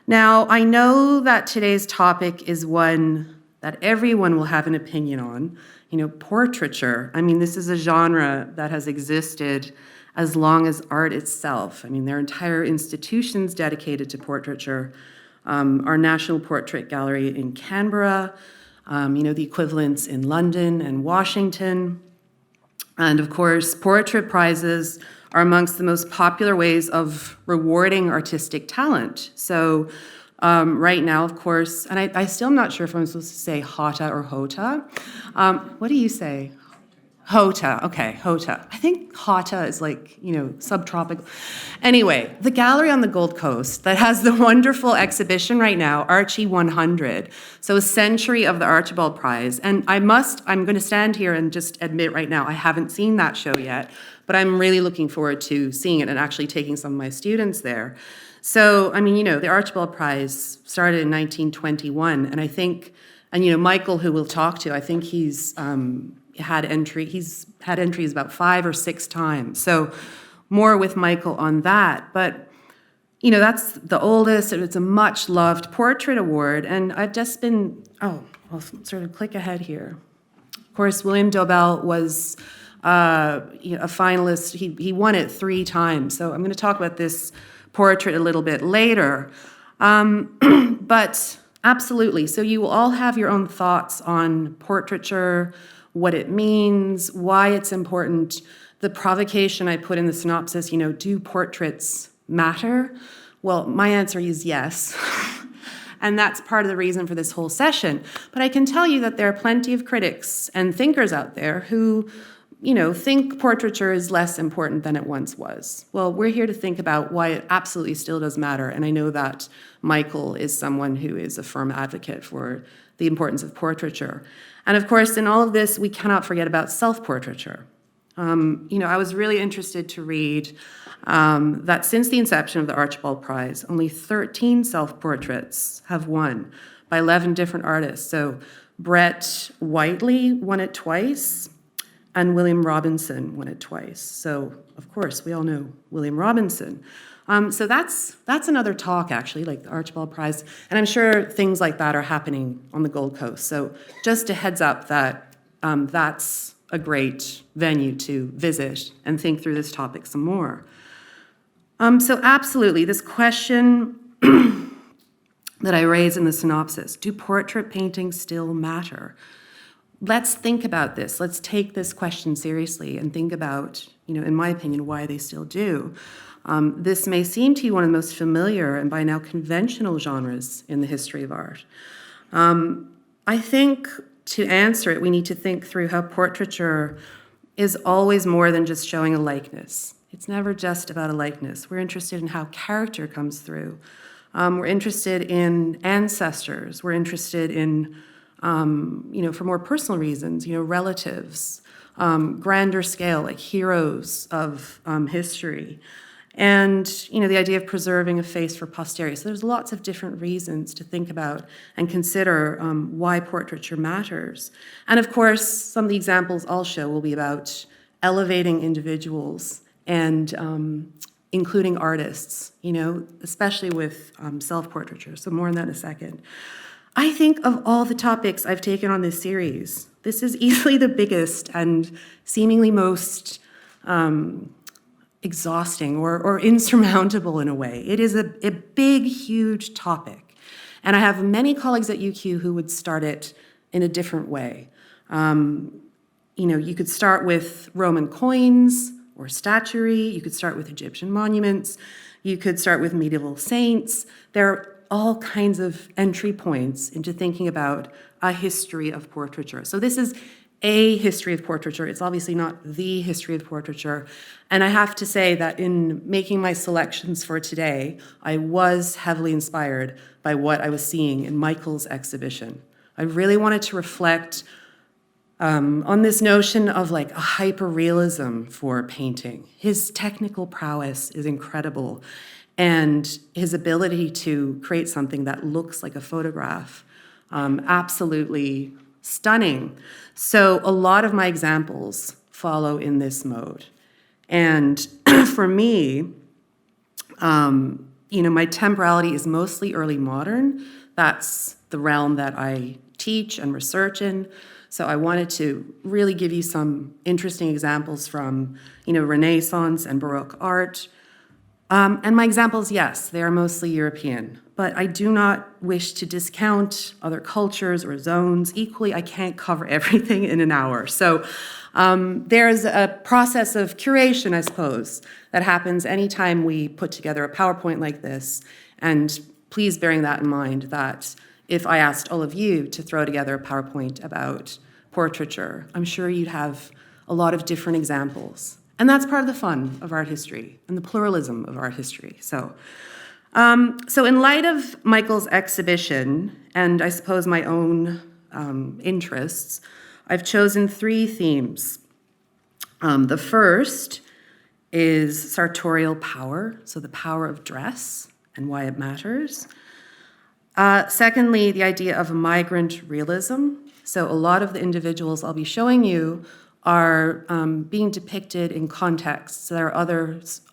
Now, I know that today's topic is one that everyone will have an opinion on, portraiture. I mean, this is a genre that has existed as long as art itself. I mean, there are entire institutions dedicated to portraiture. Our National Portrait Gallery in Canberra, the equivalents in London and Washington. And of course, portrait prizes are amongst the most popular ways of rewarding artistic talent. So right now, of course, and I still am not sure if I'm supposed to say Hota or Hota. What do you say? Hota, okay, Hota. I think Hota is like, subtropical. Anyway, the gallery on the Gold Coast that has the wonderful exhibition right now, Archie 100, so a century of the Archibald Prize. And I'm going to stand here and just admit right now, I haven't seen that show yet, but I'm really looking forward to seeing it and actually taking some of my students there. So, the Archibald Prize started in 1921, and I think, Michael, who we'll talk to, I think he's had entries about 5 or 6 times. So more with Michael on that. But, that's the oldest, and it's a much loved portrait award. And I've just been, I'll sort of click ahead here. Of course, William Dobell was a finalist. He won it 3 times. So I'm going to talk about this portrait a little bit later. But absolutely. So you will all have your own thoughts on portraiture, what it means, why it's important. The provocation I put in the synopsis, do portraits matter? Well, my answer is yes. And that's part of the reason for this whole session. But I can tell you that there are plenty of critics and thinkers out there who, think portraiture is less important than it once was. Well, we're here to think about why it absolutely still does matter. And I know that Michael is someone who is a firm advocate for the importance of portraiture. And of course, in all of this, we cannot forget about self-portraiture. I was really interested to read that since the inception of the Archibald Prize, only 13 self-portraits have won by 11 different artists. So Brett Whiteley won it twice, and William Robinson won it twice. So, of course, we all know William Robinson. So that's another talk, actually, like the Archibald Prize. And I'm sure things like that are happening on the Gold Coast. So just a heads up that that's a great venue to visit and think through this topic some more. So absolutely, this question that I raise in the synopsis, do portrait paintings still matter? Let's think about this. Let's take this question seriously and think about, in my opinion, why they still do. This may seem to you one of the most familiar and by now conventional genres in the history of art. I think to answer it, we need to think through how portraiture is always more than just showing a likeness. It's never just about a likeness. We're interested in how character comes through. We're interested in ancestors. We're interested in, for more personal reasons, relatives, grander scale, like heroes of history. And, the idea of preserving a face for posterity. So there's lots of different reasons to think about and consider why portraiture matters. And of course, some of the examples I'll show will be about elevating individuals and including artists, especially with self-portraiture. So more on that in a second. I think of all the topics I've taken on this series, this is easily the biggest and seemingly most exhausting or insurmountable in a way. It is a big, huge topic. And I have many colleagues at UQ who would start it in a different way. You could start with Roman coins or statuary. You could start with Egyptian monuments. You could start with medieval saints. There are all kinds of entry points into thinking about a history of portraiture. So this is a history of portraiture. It's obviously not the history of portraiture. And I have to say that in making my selections for today, I was heavily inspired by what I was seeing in Michael's exhibition. I really wanted to reflect on this notion of like a hyper-realism for painting. His technical prowess is incredible, and his ability to create something that looks like a photograph, absolutely stunning. So a lot of my examples follow in this mode. And for me, my temporality is mostly early modern. That's the realm that I teach and research in. So I wanted to really give you some interesting examples from, Renaissance and Baroque art. And my examples, yes, they are mostly European, but I do not wish to discount other cultures or zones. Equally, I can't cover everything in an hour. So there's a process of curation, I suppose, that happens anytime we put together a PowerPoint like this. And please bearing that in mind, that if I asked all of you to throw together a PowerPoint about portraiture, I'm sure you'd have a lot of different examples. And that's part of the fun of art history and the pluralism of art history. So in light of Michael's exhibition, and I suppose my own interests, I've chosen 3 themes. The first is sartorial power, so the power of dress and why it matters. Secondly, the idea of migrant realism. So a lot of the individuals I'll be showing you are being depicted in contexts that are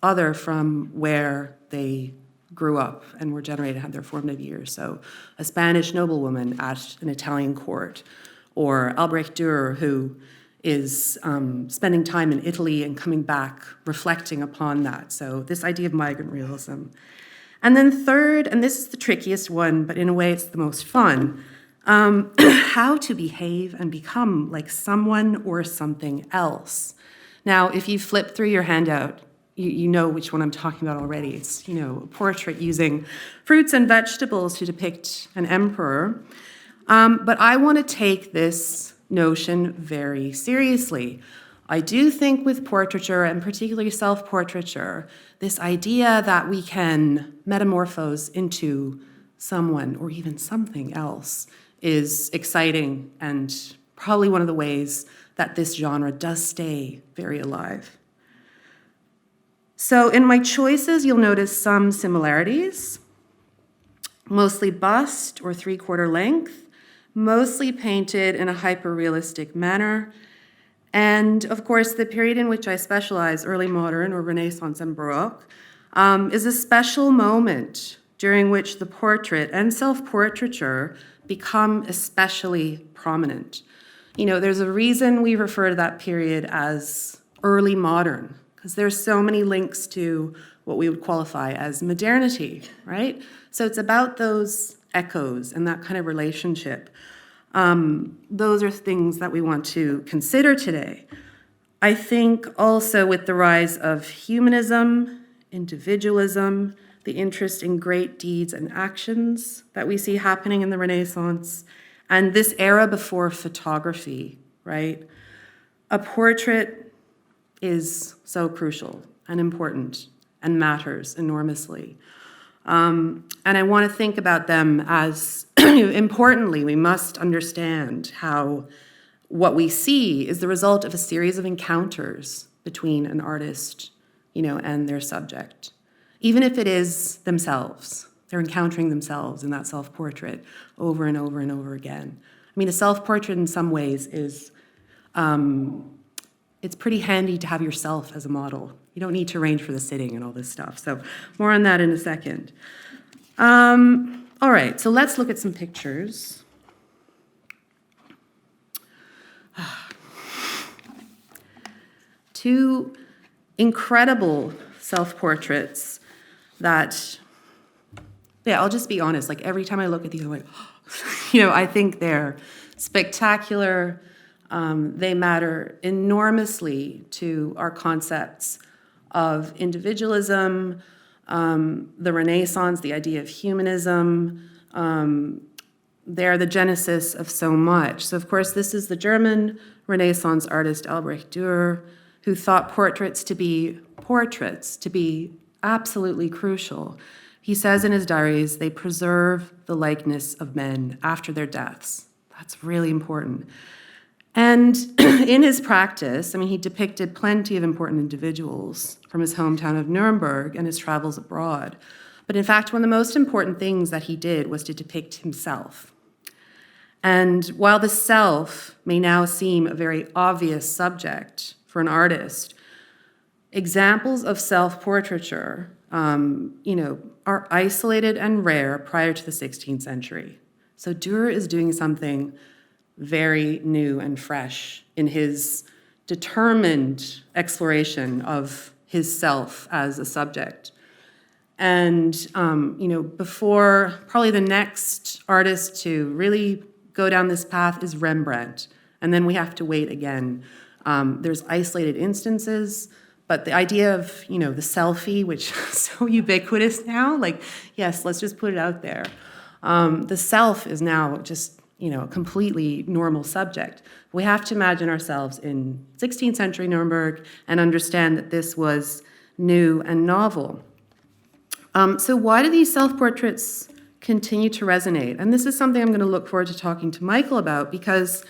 other from where they grew up and were generated, had their formative years. So a Spanish noblewoman at an Italian court, or Albrecht Dürer, who is spending time in Italy and coming back, reflecting upon that. So this idea of migrant realism. And then third, and this is the trickiest one, but in a way it's the most fun, how to behave and become like someone or something else. Now, if you flip through your handout, you know which one I'm talking about already. It's, a portrait using fruits and vegetables to depict an emperor. But I want to take this notion very seriously. I do think with portraiture, and particularly self-portraiture, this idea that we can metamorphose into someone or even something else is exciting and probably one of the ways that this genre does stay very alive. So in my choices, you'll notice some similarities, mostly bust or 3/4 length, mostly painted in a hyper-realistic manner. And of course, the period in which I specialize, early modern or Renaissance and Baroque, is a special moment during which the portrait and self-portraiture become especially prominent. There's a reason we refer to that period as early modern, because there's so many links to what we would qualify as modernity, right? So it's about those echoes and that kind of relationship. Those are things that we want to consider today. I think also with the rise of humanism, individualism, the interest in great deeds and actions that we see happening in the Renaissance, and this era before photography, right? A portrait is so crucial and important and matters enormously. And I want to think about them as, importantly, we must understand how what we see is the result of a series of encounters between an artist, and their subject. Even if it is themselves, they're encountering themselves in that self-portrait over and over and over again. I mean, a self-portrait in some ways is, it's pretty handy to have yourself as a model. You don't need to arrange for the sitting and all this stuff. So more on that in a second. All right, so let's look at some pictures. Two incredible self-portraits that, I'll just be honest, like every time I look at these, I'm like, I think they're spectacular. They matter enormously to our concepts of individualism, the Renaissance, the idea of humanism. They're the genesis of so much. So, of course, this is the German Renaissance artist Albrecht Dürer, who thought portraits to be absolutely crucial. He says in his diaries, they preserve the likeness of men after their deaths. That's really important. And in his practice, he depicted plenty of important individuals from his hometown of Nuremberg and his travels abroad. But in fact, one of the most important things that he did was to depict himself. And while the self may now seem a very obvious subject for an artist, examples of self-portraiture are isolated and rare prior to the 16th century. So Dürer is doing something very new and fresh in his determined exploration of his self as a subject. And, before probably the next artist to really go down this path is Rembrandt. And then we have to wait again. There's isolated instances, but the idea of, the selfie, which is so ubiquitous now, like, yes, let's just put it out there. The self is now just, a completely normal subject. We have to imagine ourselves in 16th century Nuremberg and understand that this was new and novel. So why do these self-portraits continue to resonate? And this is something I'm going to look forward to talking to Michael about, because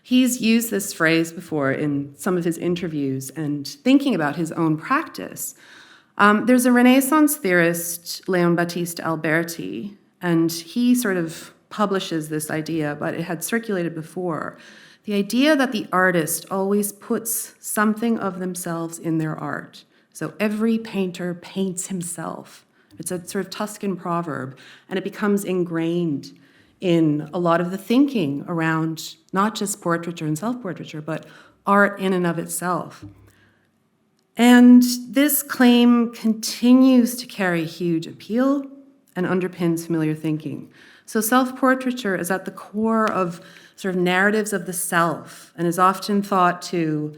he's used this phrase before in some of his interviews and thinking about his own practice. There's a Renaissance theorist, Leon Battista Alberti, and he sort of publishes this idea, but it had circulated before. The idea that the artist always puts something of themselves in their art. So every painter paints himself. It's a sort of Tuscan proverb, and it becomes ingrained in a lot of the thinking around not just portraiture and self-portraiture, but art in and of itself. And this claim continues to carry huge appeal and underpins familiar thinking. So self-portraiture is at the core of sort of narratives of the self and is often thought to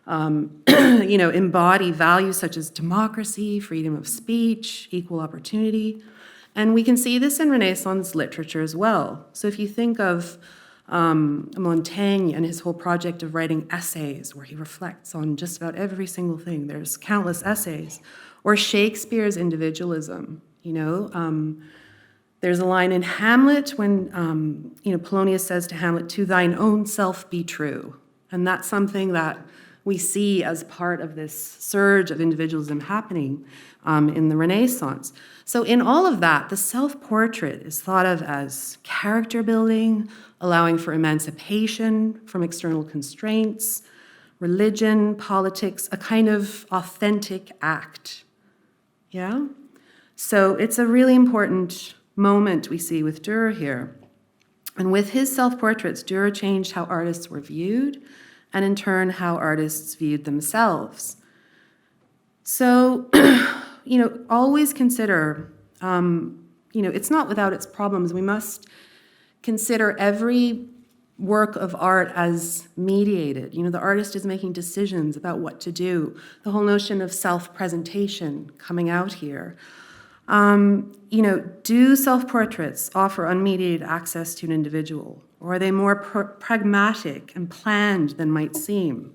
embody values such as democracy, freedom of speech, equal opportunity. And we can see this in Renaissance literature as well. So if you think of Montaigne and his whole project of writing essays where he reflects on just about every single thing, there's countless essays, or Shakespeare's individualism, There's a line in Hamlet when, Polonius says to Hamlet, "To thine own self be true." And that's something that we see as part of this surge of individualism happening in the Renaissance. So in all of that, the self-portrait is thought of as character building, allowing for emancipation from external constraints, religion, politics, a kind of authentic act. Yeah? So it's a really important moment we see with Dürer here. And with his self-portraits, Dürer changed how artists were viewed, and in turn, how artists viewed themselves. So, always consider, it's not without its problems. We must consider every work of art as mediated. The artist is making decisions about what to do. The whole notion of self-presentation coming out here. Do self-portraits offer unmediated access to an individual? Or are they more pragmatic and planned than might seem?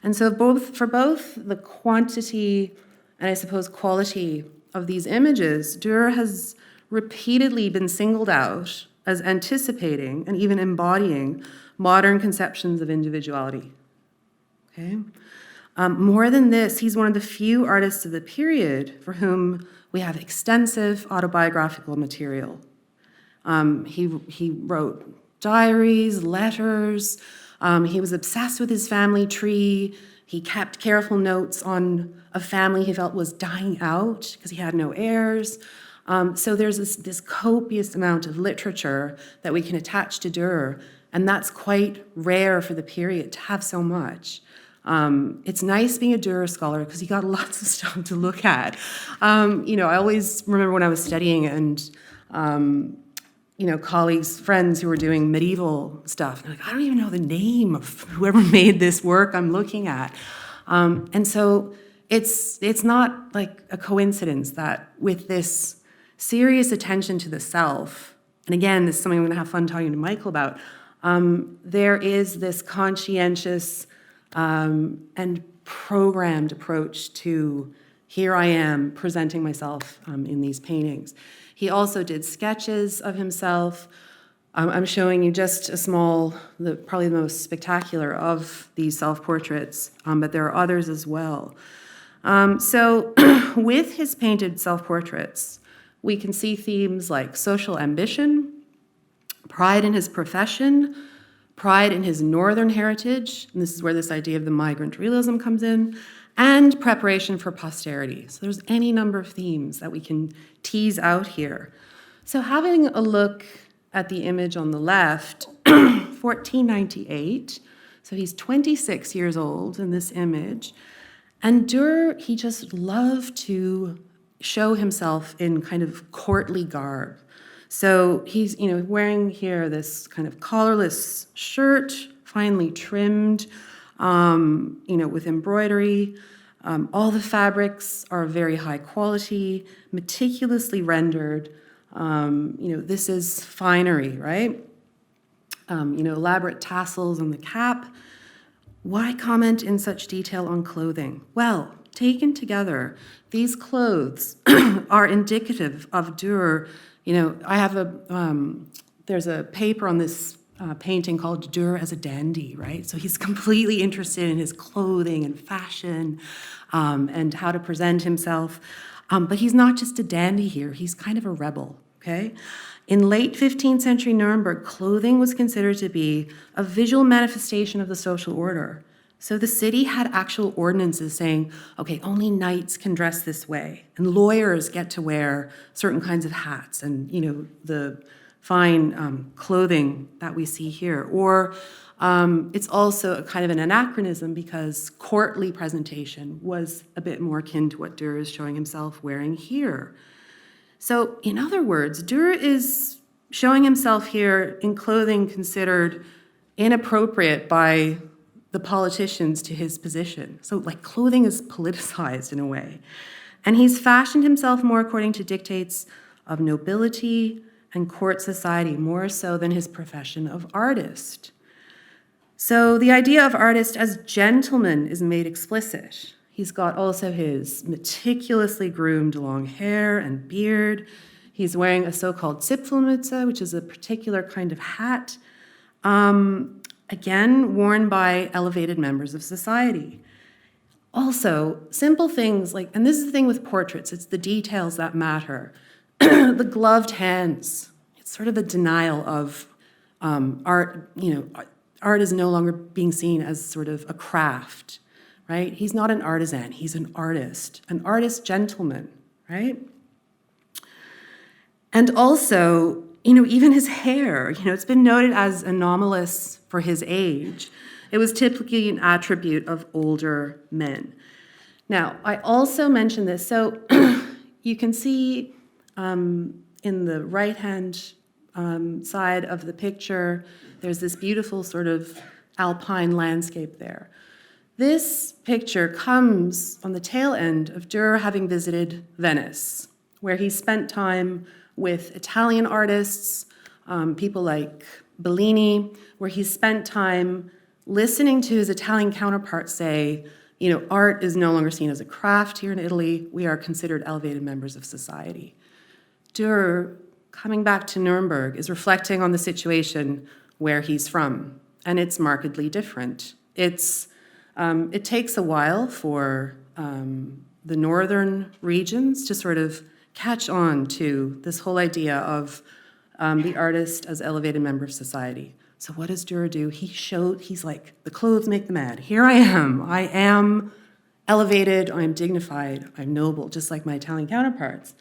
And so for both the quantity and I suppose quality of these images, Dürer has repeatedly been singled out as anticipating and even embodying modern conceptions of individuality. Okay? More than this, he's one of the few artists of the period for whom we have extensive autobiographical material. He wrote diaries, letters. He was obsessed with his family tree. He kept careful notes on a family he felt was dying out because he had no heirs. So there's this copious amount of literature that we can attach to Dürer, and that's quite rare for the period to have so much. It's nice being a Dürer scholar because you got lots of stuff to look at. I always remember when I was studying and colleagues, friends who were doing medieval stuff. They're like, I don't even know the name of whoever made this work I'm looking at. And so it's not like a coincidence that with this serious attention to the self, and again, this is something I'm going to have fun talking to Michael about, there is this conscientious and programmed approach to here I am presenting myself in these paintings. He also did sketches of himself. I'm showing you just a small, probably the most spectacular of these self-portraits, but there are others as well. So with his painted self-portraits, we can see themes like social ambition, pride in his profession, pride in his northern heritage, and this is where this idea of the migrant realism comes in, and preparation for posterity. So there's any number of themes that we can tease out here. So having a look at the image on the left, 1498, so he's 26 years old in this image, and Durer, he just loved to show himself in kind of courtly garb. So he's, wearing here this kind of collarless shirt, finely trimmed, with embroidery. All the fabrics are very high quality, meticulously rendered. This is finery, right? Elaborate tassels on the cap. Why comment in such detail on clothing? Well, taken together, these clothes are indicative of Durer. I have there's a paper on this painting called Durer as a dandy, right? So he's completely interested in his clothing and fashion and how to present himself. But he's not just a dandy here, he's kind of a rebel, okay? In late 15th century Nuremberg, clothing was considered to be a visual manifestation of the social order. So the city had actual ordinances saying, okay, only knights can dress this way, and lawyers get to wear certain kinds of hats and, the fine clothing that we see here. Or it's also a kind of an anachronism because courtly presentation was a bit more akin to what Durer is showing himself wearing here. So in other words, Durer is showing himself here in clothing considered inappropriate by the politicians to his position. So clothing is politicized in a way. And he's fashioned himself more according to dictates of nobility and court society, more so than his profession of artist. So the idea of artist as gentleman is made explicit. He's got also his meticulously groomed long hair and beard. He's wearing a so-called Zipfelmütze, which is a particular kind of hat, again, worn by elevated members of society. Also, simple things and this is the thing with portraits, it's the details that matter. The gloved hands, it's sort of a denial of art, art is no longer being seen as sort of a craft, right? He's not an artisan, he's an artist gentleman, right? And also, even his hair, it's been noted as anomalous for his age. It was typically an attribute of older men. Now, I also mentioned this, so you can see in the right-hand side of the picture, there's this beautiful sort of alpine landscape there. This picture comes on the tail end of Durer having visited Venice, where he spent time with Italian artists, people like Bellini, where he spent time listening to his Italian counterparts say, art is no longer seen as a craft here in Italy. We are considered elevated members of society. Durer, coming back to Nuremberg, is reflecting on the situation where he's from, and it's markedly different. It takes a while for the northern regions to sort of catch on to this whole idea of the artist as elevated member of society. So what does Durer do? He's like, the clothes make the man. Here I am elevated, I'm dignified, I'm noble, just like my Italian counterparts.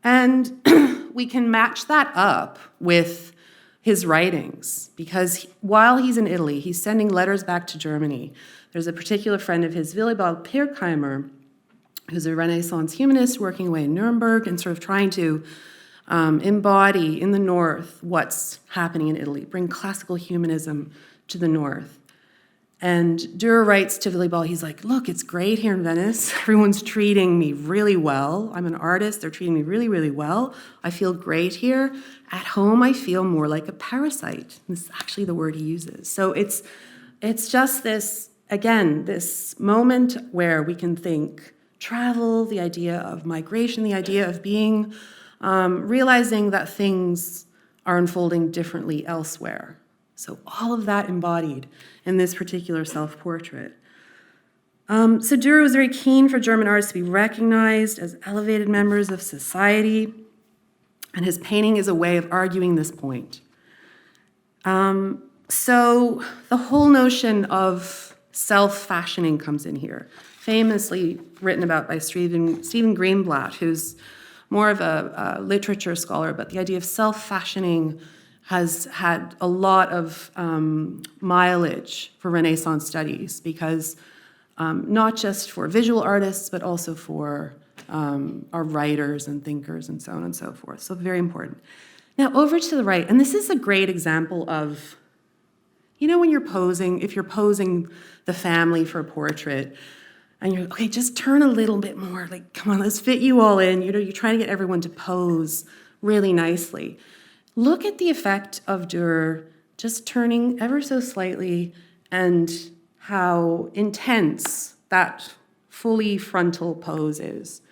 And we can match that up with his writings, because while he's in Italy, he's sending letters back to Germany. There's a particular friend of his, Willibald Pirkheimer, who's a Renaissance humanist working away in Nuremberg and sort of trying to embody in the North what's happening in Italy, bring classical humanism to the North. And Durer writes to Willibald, he's like, look, it's great here in Venice. Everyone's treating me really well. I'm an artist. They're treating me really, really well. I feel great here. At home, I feel more like a parasite. This is actually the word he uses. So it's just this, again, this moment where we can think travel, the idea of migration, the idea of being, realizing that things are unfolding differently elsewhere. So all of that embodied in this particular self-portrait. So Durer was very keen for German artists to be recognized as elevated members of society, and his painting is a way of arguing this point. So the whole notion of self-fashioning comes in here. famously written about by Stephen Greenblatt, who's more of a literature scholar, but the idea of self-fashioning has had a lot of mileage for Renaissance studies, because not just for visual artists, but also for our writers and thinkers and so on and so forth. So very important. Now over to the right, and this is a great example of, you know, when you're posing, if you're posing the family for a portrait, and you're, okay, just turn a little bit more, like, come on, let's fit you all in. You know, you're trying to get everyone to pose really nicely. Look at the effect of Durer just turning ever so slightly, and how intense that fully frontal pose is.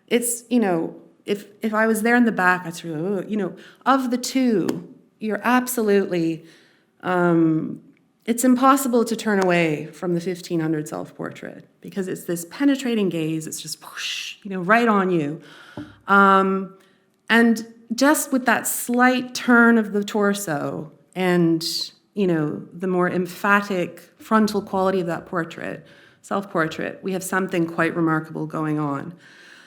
It's, you know, if I was there in the back, I'd sort of, you know, of the two, you're absolutely, it's impossible to turn away from the 1500 self-portrait, because it's this penetrating gaze, it's just whoosh, you know, right on you. And just with that slight turn of the torso and, you know, the more emphatic frontal quality of that portrait, self-portrait, we have something quite remarkable going on.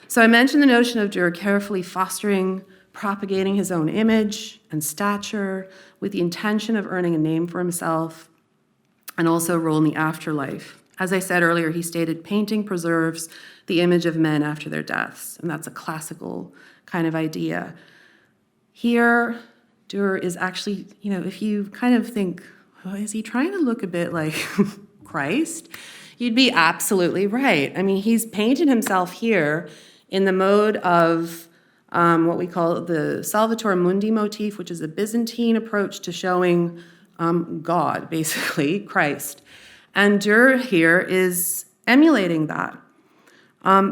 So I mentioned the notion of Durer carefully fostering, propagating his own image and stature with the intention of earning a name for himself, and also a role in the afterlife. As I said earlier, he stated, painting preserves the image of men after their deaths, and that's a classical kind of idea. Here, Durer is actually, you know, if you kind of think, oh, is he trying to look a bit like Christ? You'd be absolutely right. I mean, he's painted himself here in the mode of what we call the Salvator Mundi motif, which is a Byzantine approach to showing God, basically, Christ. And Durer here is emulating that.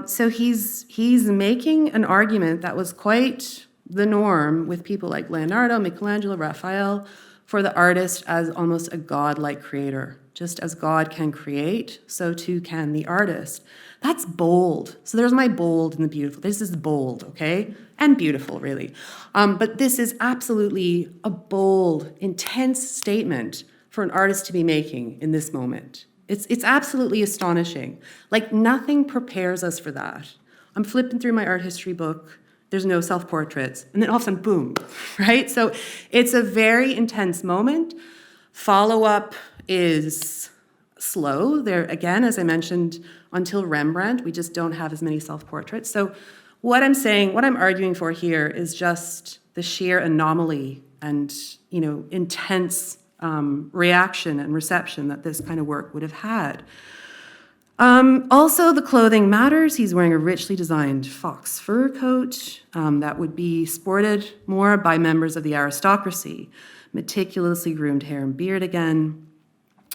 So he's making an argument that was quite the norm with people like Leonardo, Michelangelo, Raphael, for the artist as almost a godlike creator. Just as God can create, so too can the artist. That's bold. So there's my bold and the beautiful. This is bold, okay? And beautiful, really. But this is absolutely a bold, intense statement for an artist to be making in this moment. It's absolutely astonishing. Like, nothing prepares us for that. I'm flipping through my art history book. There's no self-portraits. And then all of a sudden, boom, right? So it's a very intense moment. Follow-up is slow. There, again, as I mentioned, until Rembrandt, we just don't have as many self-portraits. So what I'm saying, what I'm arguing for here is just the sheer anomaly and, you know, intense reaction and reception that this kind of work would have had. Also, the clothing matters. He's wearing a richly designed fox fur coat that would be sported more by members of the aristocracy. Meticulously groomed hair and beard again.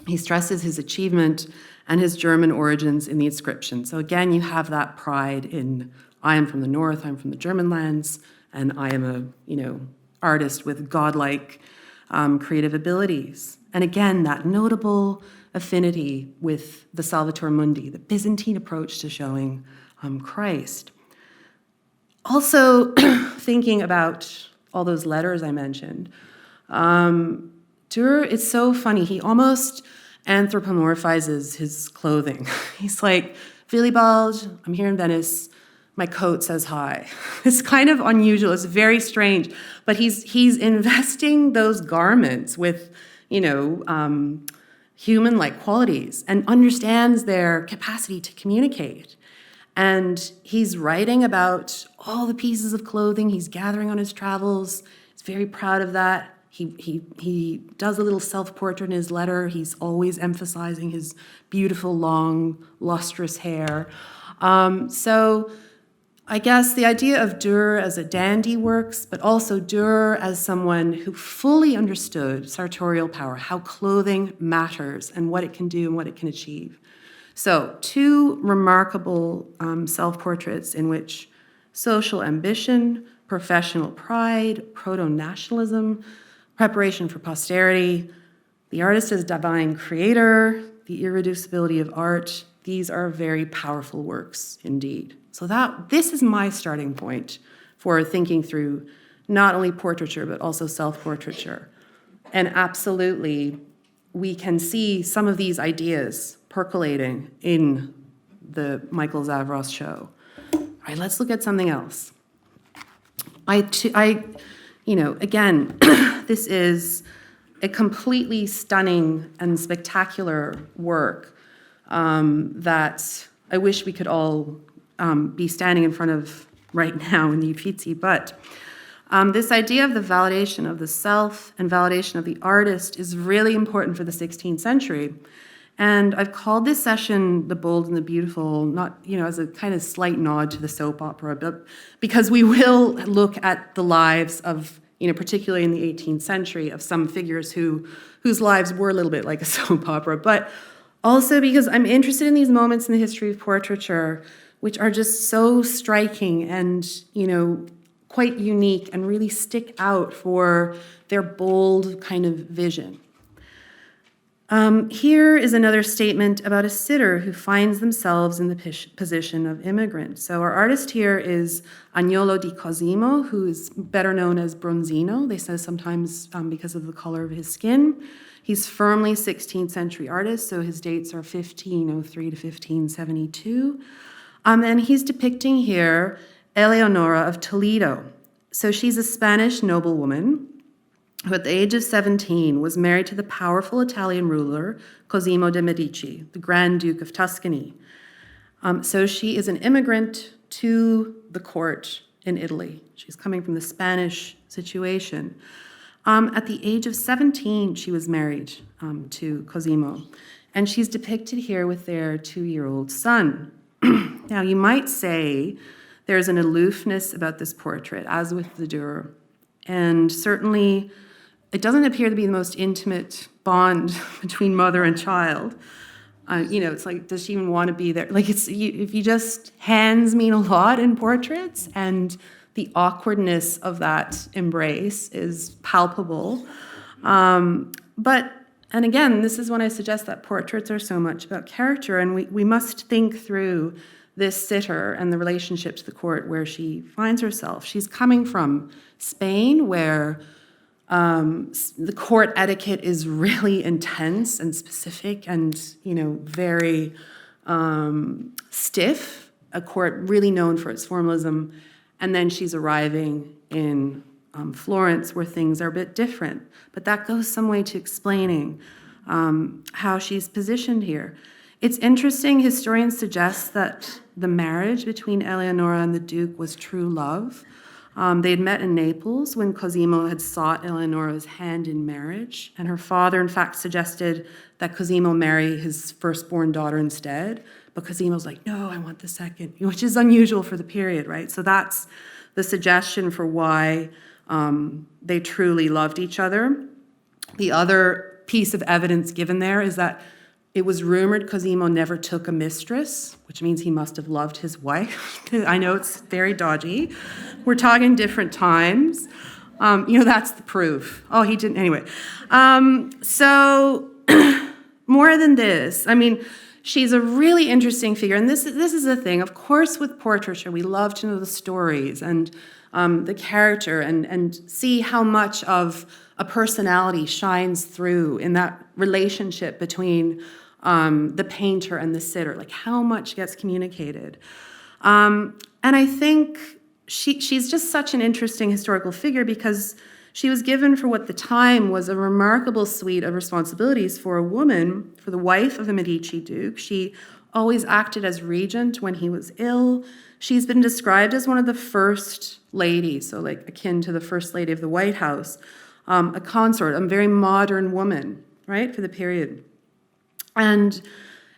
He stresses his achievement and his German origins in the inscription. So again, you have that pride in, I am from the north, I'm from the German lands, and I am a, you know, artist with godlike creative abilities. And again, that notable affinity with the Salvator Mundi, the Byzantine approach to showing Christ. Also, thinking about all those letters I mentioned, Durer, it's so funny, he almost anthropomorphizes his clothing. He's like, Willibald, I'm here in Venice, my coat says hi. It's kind of unusual, it's very strange, but he's investing those garments with, you know, human-like qualities and understands their capacity to communicate. And he's writing about all the pieces of clothing he's gathering on his travels. He's very proud of that. He does a little self-portrait in his letter. He's always emphasizing his beautiful, long, lustrous hair. So I guess the idea of Durer as a dandy works, but also Durer as someone who fully understood sartorial power, how clothing matters and what it can do and what it can achieve. So two remarkable self-portraits in which social ambition, professional pride, proto-nationalism, preparation for posterity, the artist as divine creator, the irreducibility of art, these are very powerful works indeed. So this is my starting point for thinking through not only portraiture, but also self-portraiture. And absolutely, we can see some of these ideas percolating in the Michael Zavros show. All right, let's look at something else. Again, this is a completely stunning and spectacular work that I wish we could all be standing in front of right now in the Uffizi, but this idea of the validation of the self and validation of the artist is really important for the 16th century. And I've called this session The Bold and the Beautiful, not, as a kind of slight nod to the soap opera, but because we will look at the lives of, particularly in the 18th century, of some figures whose lives were a little bit like a soap opera, but also because I'm interested in these moments in the history of portraiture, which are just so striking and, quite unique and really stick out for their bold kind of vision. Here is another statement about a sitter who finds themselves in the position of immigrant. So our artist here is Agnolo di Cosimo, who is better known as Bronzino. They say sometimes because of the color of his skin. He's firmly 16th century artist, so his dates are 1503 to 1572. And he's depicting here Eleonora of Toledo. So she's a Spanish noblewoman who at the age of 17 was married to the powerful Italian ruler Cosimo de' Medici, the Grand Duke of Tuscany. So she is an immigrant to the court in Italy. She's coming from the Spanish situation. At the age of 17, she was married to Cosimo, and she's depicted here with their 2-year-old son. Now, you might say there's an aloofness about this portrait, as with the Dürer, and certainly it doesn't appear to be the most intimate bond between mother and child. It's like, does she even want to be there? Like, if you just, hands mean a lot in portraits, and the awkwardness of that embrace is palpable. And again, this is when I suggest that portraits are so much about character, and we must think through this sitter and the relationship to the court where she finds herself. She's coming from Spain, where the court etiquette is really intense and specific and, very stiff, a court really known for its formalism. And then she's arriving in Florence, where things are a bit different. But that goes some way to explaining how she's positioned here. It's interesting, historians suggest that the marriage between Eleonora and the Duke was true love. They had met in Naples when Cosimo had sought Eleonora's hand in marriage, and her father, in fact, suggested that Cosimo marry his firstborn daughter instead, but Cosimo's like, no, I want the second, which is unusual for the period, right? So that's the suggestion for why they truly loved each other. The other piece of evidence given there is that it was rumored Cosimo never took a mistress, which means he must have loved his wife. I know it's very dodgy. We're talking different times. That's the proof. Oh, he didn't. Anyway. So more than this, she's a really interesting figure. And this is the thing. Of course, with portraiture, we love to know the stories and the character and see how much of a personality shines through in that relationship between the painter and the sitter, like how much gets communicated. And I think she's just such an interesting historical figure because she was given for what the time was a remarkable suite of responsibilities for a woman, for the wife of a Medici Duke. She always acted as regent when he was ill. She's been described as one of the first ladies, so like akin to the first lady of the White House, a consort, a very modern woman, right, for the period. And,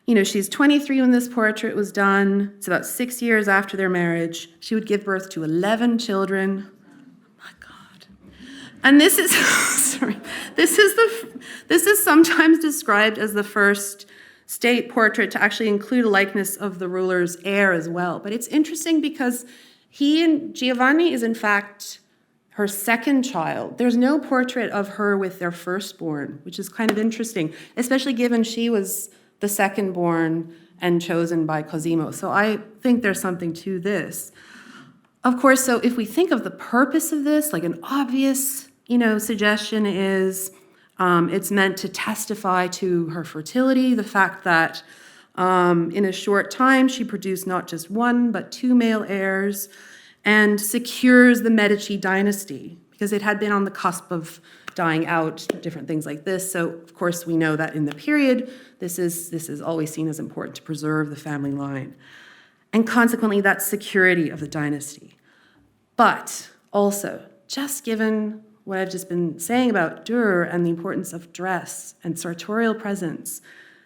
she's 23 when this portrait was done. It's about 6 years after their marriage. She would give birth to 11 children. Oh my God. And this is, this is sometimes described as the first state portrait to actually include a likeness of the ruler's heir as well. But it's interesting because Giovanni is in fact her second child. There's no portrait of her with their firstborn, which is kind of interesting, especially given she was the second-born and chosen by Cosimo. So I think there's something to this. Of course, so if we think of the purpose of this, like an obvious, suggestion is it's meant to testify to her fertility, the fact that In a short time, she produced not just one, but two male heirs and secures the Medici dynasty because it had been on the cusp of dying out, different things like this. So, of course, we know that in the period, this is always seen as important to preserve the family line. And consequently, that security of the dynasty. But also, just given what I've just been saying about Dur and the importance of dress and sartorial presence,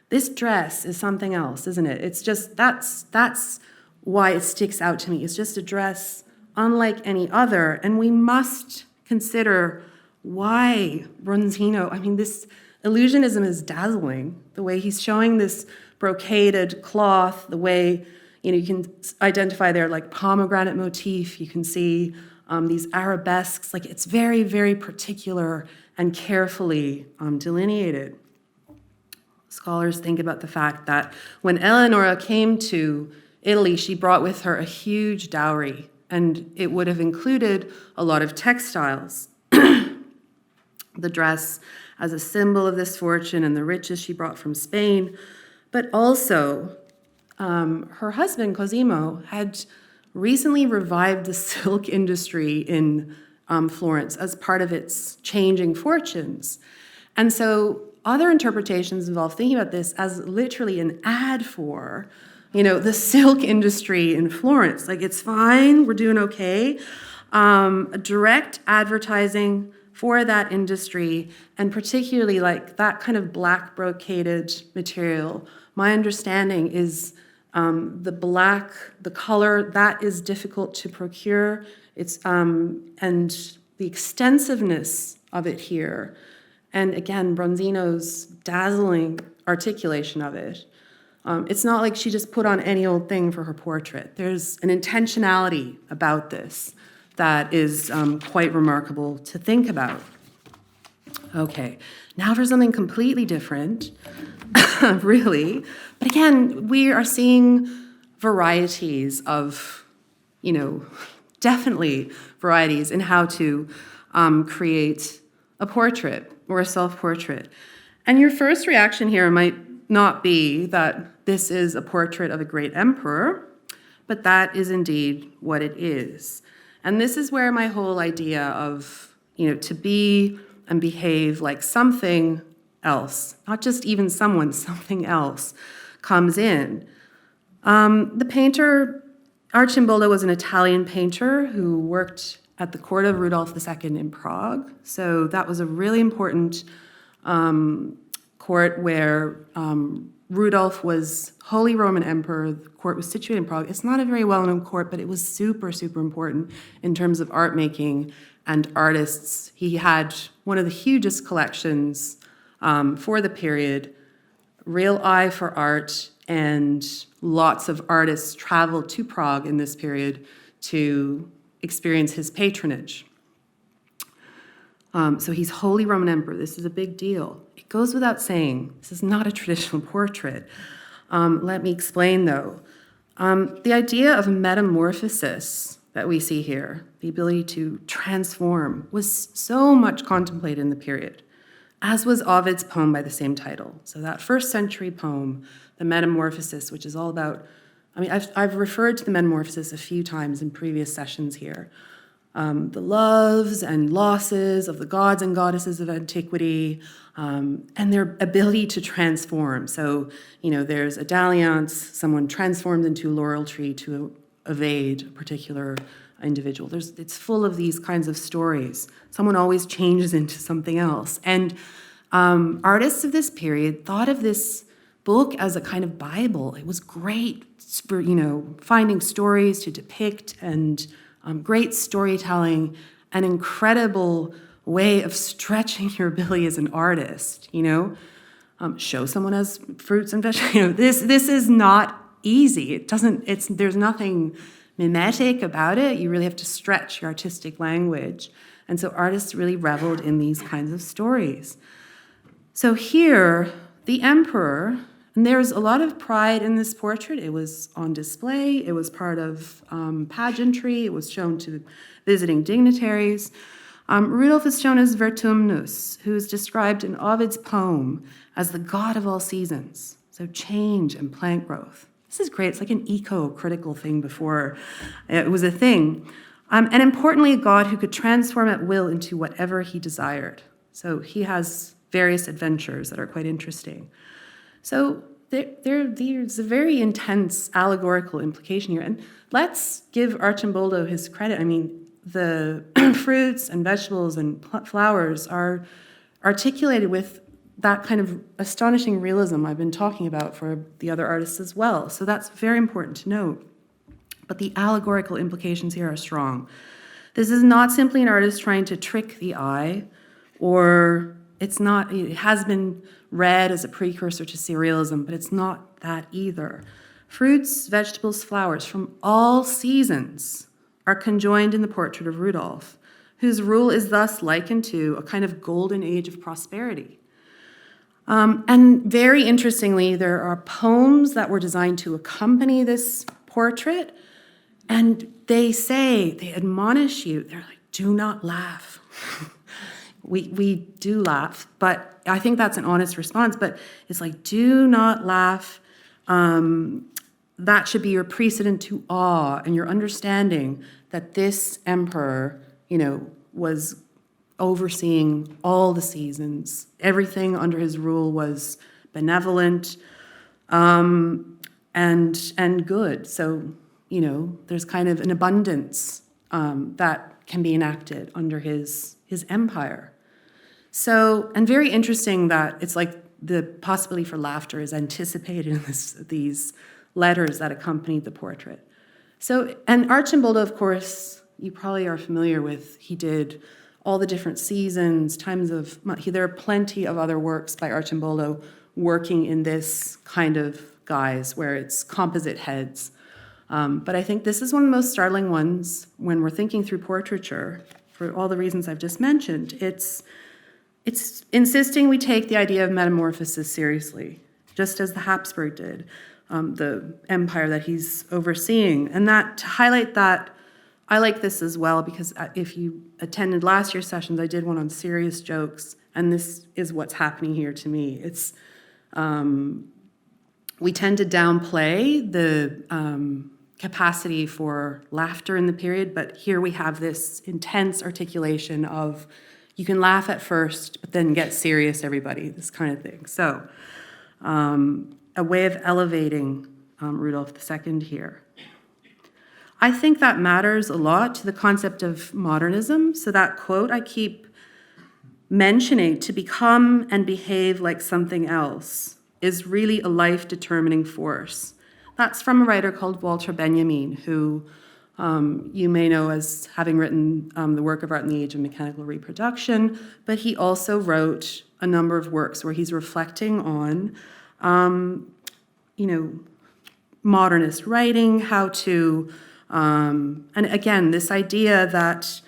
this dress is something else, isn't it? It's just, that's why it sticks out to me. It's just a dress unlike any other, and we must consider why Bronzino, I mean, this illusionism is dazzling, the way he's showing this brocaded cloth, the way, you can identify their like pomegranate motif, you can see these arabesques, like it's very, very particular and carefully delineated. Scholars think about the fact that when Eleonora came to Italy, she brought with her a huge dowry, and it would have included a lot of textiles. The dress as a symbol of this fortune and the riches she brought from Spain, but also her husband, Cosimo, had recently revived the silk industry in Florence as part of its changing fortunes. And so other interpretations involve thinking about this as literally an ad for, the silk industry in Florence. Like, it's fine, we're doing okay. A direct advertising for that industry, and particularly like that kind of black brocaded material. My understanding is the black, the color, that is difficult to procure. It's and the extensiveness of it here, and again, Bronzino's dazzling articulation of it. It's not like she just put on any old thing for her portrait. There's an intentionality about this that is quite remarkable to think about. Okay, now for something completely different, really. But again, we are seeing varieties of, definitely varieties in how to create a portrait or a self-portrait. And your first reaction here might not be that this is a portrait of a great emperor, but that is indeed what it is. And this is where my whole idea of, to be and behave like something else, not just even someone, something else, comes in. The painter, Archibald, was an Italian painter who worked at the court of Rudolf II in Prague. So that was a really important court where Rudolf was Holy Roman Emperor. The court was situated in Prague. It's not a very well-known court, but it was super, super important in terms of art making and artists. He had one of the hugest collections for the period, real eye for art, and lots of artists traveled to Prague in this period to experience his patronage. So he's Holy Roman Emperor. This is a big deal. It goes without saying, this is not a traditional portrait. Let me explain, though. The idea of metamorphosis that we see here, the ability to transform, was so much contemplated in the period, as was Ovid's poem by the same title. So that first century poem, the Metamorphosis, which is all about, I've referred to the Metamorphosis a few times in previous sessions here. The loves and losses of the gods and goddesses of antiquity, and their ability to transform. So, there's a dalliance, someone transforms into a laurel tree to evade a particular individual. It's full of these kinds of stories. Someone always changes into something else. And artists of this period thought of this book as a kind of Bible. It was great for, finding stories to depict and great storytelling, an incredible way of stretching your ability as an artist, show someone as fruits and vegetables. This is not easy. There's nothing mimetic about it. You really have to stretch your artistic language. And so artists really reveled in these kinds of stories. So here, the emperor, and there's a lot of pride in this portrait. It was on display. It was part of pageantry. It was shown to visiting dignitaries. Rudolf is shown as Vertumnus, who is described in Ovid's poem as the god of all seasons. So change and plant growth. This is great. It's like an eco-critical thing before it was a thing. And importantly, a God who could transform at will into whatever he desired. So he has various adventures that are quite interesting. So there's a very intense allegorical implication here. And let's give Archimboldo his credit. I mean, the fruits and vegetables and flowers are articulated with that kind of astonishing realism I've been talking about for the other artists as well. So that's very important to note. But the allegorical implications here are strong. This is not simply an artist trying to trick the eye, or it has been read as a precursor to surrealism, but it's not that either. Fruits, vegetables, flowers from all seasons are conjoined in the portrait of Rudolph, whose rule is thus likened to a kind of golden age of prosperity. And very interestingly, there are poems that were designed to accompany this portrait, and they admonish you, they're like, do not laugh. we do laugh, but I think that's an honest response, but it's like, do not laugh. That should be your precedent to awe and your understanding that this emperor, was overseeing all the seasons. Everything under his rule was benevolent and good. So, there's kind of an abundance that can be enacted under his empire. So, and very interesting that it's like the possibility for laughter is anticipated in these letters that accompanied the portrait. So, and Archimboldo, of course, you probably are familiar with, he did all the different seasons, there are plenty of other works by Archimboldo working in this kind of guise where it's composite heads. But I think this is one of the most startling ones when we're thinking through portraiture, for all the reasons I've just mentioned. It's insisting we take the idea of metamorphosis seriously, just as the Habsburg did, the empire that he's overseeing. And that, to highlight that, I like this as well, because if you attended last year's sessions, I did one on serious jokes, and this is what's happening here to me. It's we tend to downplay the capacity for laughter in the period, but here we have this intense articulation of you can laugh at first, but then get serious, everybody, this kind of thing. So a way of elevating Rudolph II here. I think that matters a lot to the concept of modernism. So that quote I keep mentioning, to become and behave like something else, is really a life-determining force. That's from a writer called Walter Benjamin, who you may know as having written the work of Art in the Age of Mechanical Reproduction, but he also wrote a number of works where he's reflecting on, modernist writing, how to, and again, this idea that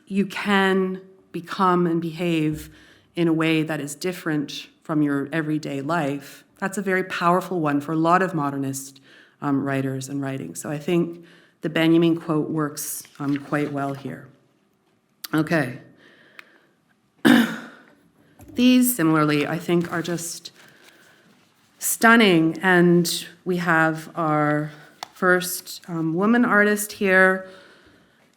you can become and behave in a way that is different from your everyday life. That's a very powerful one for a lot of modernist writers and writing. So I think the Benjamin quote works quite well here. Okay. These, similarly, I think are just stunning. And we have our first woman artist here.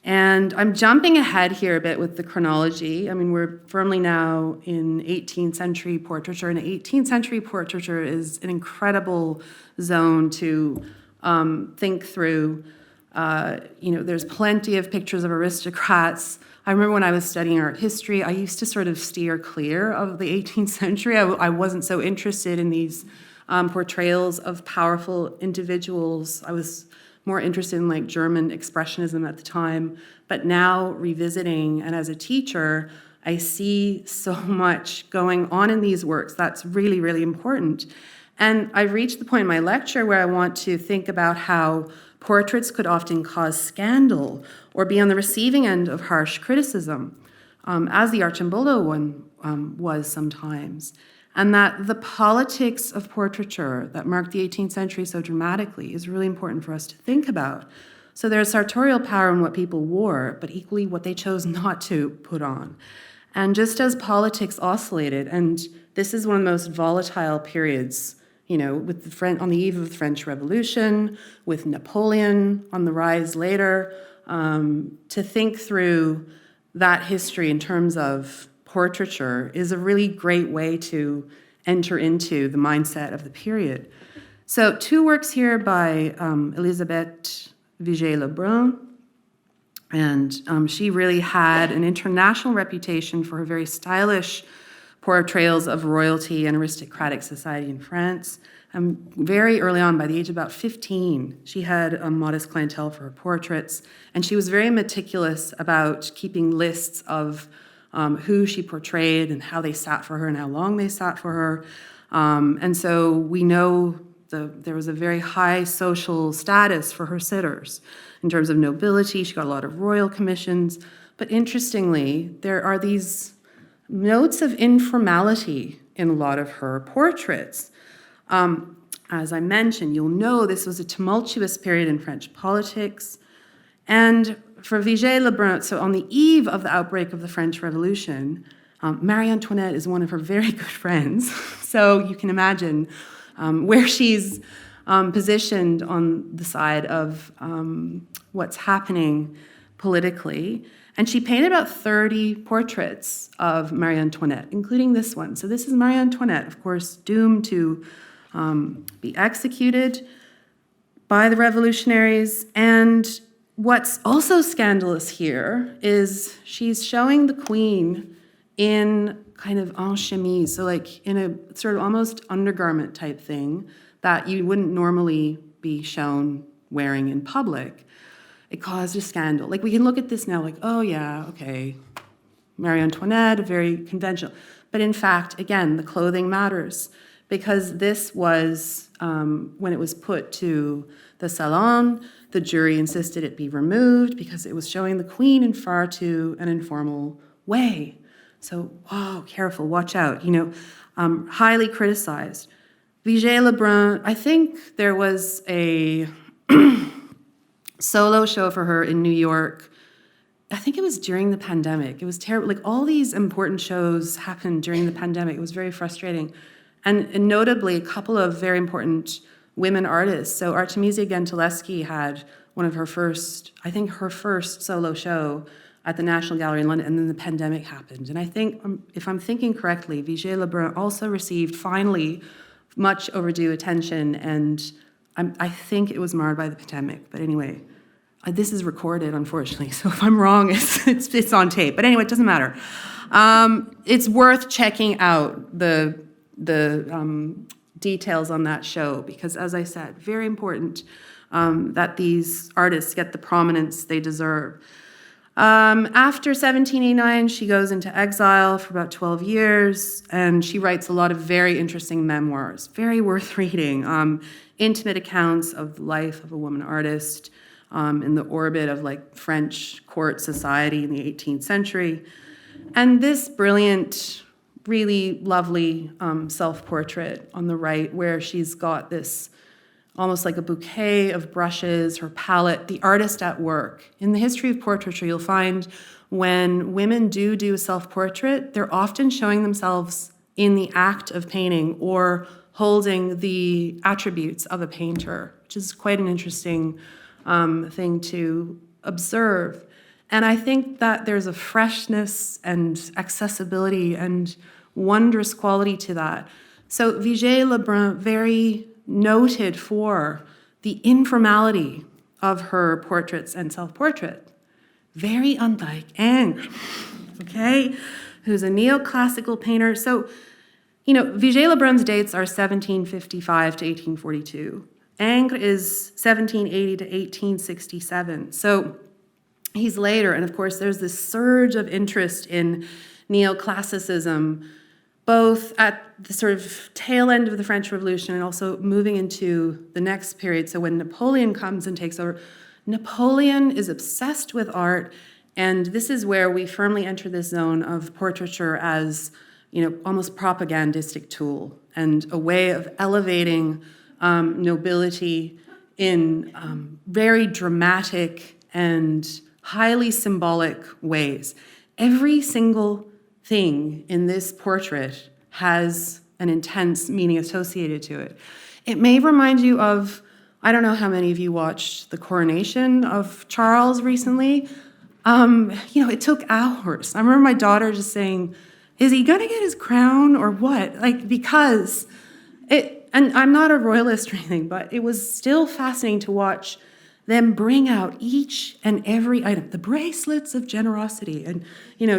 And I'm jumping ahead here a bit with the chronology. I mean, we're firmly now in 18th century portraiture, and 18th century portraiture is an incredible zone to think through. There's plenty of pictures of aristocrats. I remember when I was studying art history, I used to sort of steer clear of the 18th century. I wasn't so interested in these portrayals of powerful individuals. I was more interested in like German expressionism at the time, but now revisiting, and as a teacher, I see so much going on in these works that's really, really important. And I've reached the point in my lecture where I want to think about how portraits could often cause scandal or be on the receiving end of harsh criticism, as the Archimboldo one was sometimes. And that the politics of portraiture that marked the 18th century so dramatically is really important for us to think about. So there's sartorial power in what people wore, but equally what they chose not to put on. And just as politics oscillated, and this is one of the most volatile periods, with on the eve of the French Revolution, with Napoleon on the rise later, to think through that history in terms of portraiture is a really great way to enter into the mindset of the period. So 2 works here by Elisabeth Vigée-Lebrun, and she really had an international reputation for her very stylish portrayals of royalty and aristocratic society in France. Very early on, by the age of about 15, she had a modest clientele for her portraits, and she was very meticulous about keeping lists of who she portrayed and how they sat for her and how long they sat for her. And so we know there was a very high social status for her sitters. In terms of nobility, she got a lot of royal commissions. But interestingly, there are these notes of informality in a lot of her portraits. As I mentioned, you'll know this was a tumultuous period in French politics. And for Vigée-Lebrun, so on the eve of the outbreak of the French Revolution, Marie Antoinette is one of her very good friends. So you can imagine where she's positioned on the side of what's happening politically. And she painted about 30 portraits of Marie Antoinette, including this one. So this is Marie Antoinette, of course, doomed to be executed by the revolutionaries. And what's also scandalous here is she's showing the queen in kind of en chemise, so like in a sort of almost undergarment type thing that you wouldn't normally be shown wearing in public. It caused a scandal. Like we can look at this now like, oh yeah, okay, Marie Antoinette, very conventional. But in fact, again, the clothing matters because this was, when it was put to the salon, the jury insisted it be removed because it was showing the queen in far too an informal way. So, wow, careful, watch out, highly criticized. Vigée-Lebrun, I think there was a solo show for her in New York. I think it was during the pandemic. It was terrible. Like all these important shows happened during the pandemic. It was very frustrating. And notably, a couple of very important women artists. So Artemisia Gentileschi had one of her first solo show at the National Gallery in London, and then the pandemic happened. And I think, if I'm thinking correctly, Vigée-Lebrun also received, finally, much overdue attention, and I think it was marred by the pandemic. But anyway, this is recorded, unfortunately, so if I'm wrong, it's on tape. But anyway, it doesn't matter. It's worth checking out the details on that show, because as I said, very important that these artists get the prominence they deserve. After 1789, she goes into exile for about 12 years, and she writes a lot of very interesting memoirs, very worth reading, intimate accounts of the life of a woman artist in the orbit of like French court society in the 18th century. And this brilliant, really lovely self-portrait on the right, where she's got this almost like a bouquet of brushes, her palette, the artist at work. In the history of portraiture, you'll find when women do a self-portrait, they're often showing themselves in the act of painting or holding the attributes of a painter, which is quite an interesting thing to observe. And I think that there's a freshness and accessibility and wondrous quality to that. So Vigée-Lebrun, very noted for the informality of her portraits and self-portrait. Very unlike Ingres, okay, who's a neoclassical painter. So, Vigée-Lebrun's dates are 1755 to 1842. Ingres is 1780 to 1867. So he's later, and of course there's this surge of interest in neoclassicism, both at the sort of tail end of the French Revolution and also moving into the next period. So when Napoleon comes and takes over, Napoleon is obsessed with art, and this is where we firmly enter this zone of portraiture as, almost propagandistic tool and a way of elevating nobility in very dramatic and highly symbolic ways. Every single thing in this portrait has an intense meaning associated to it. It may remind you of, I don't know how many of you watched the coronation of Charles recently. It took hours. I remember my daughter just saying, is he gonna get his crown or what? Because and I'm not a royalist or anything, but it was still fascinating to watch them bring out each and every item, the bracelets of generosity, and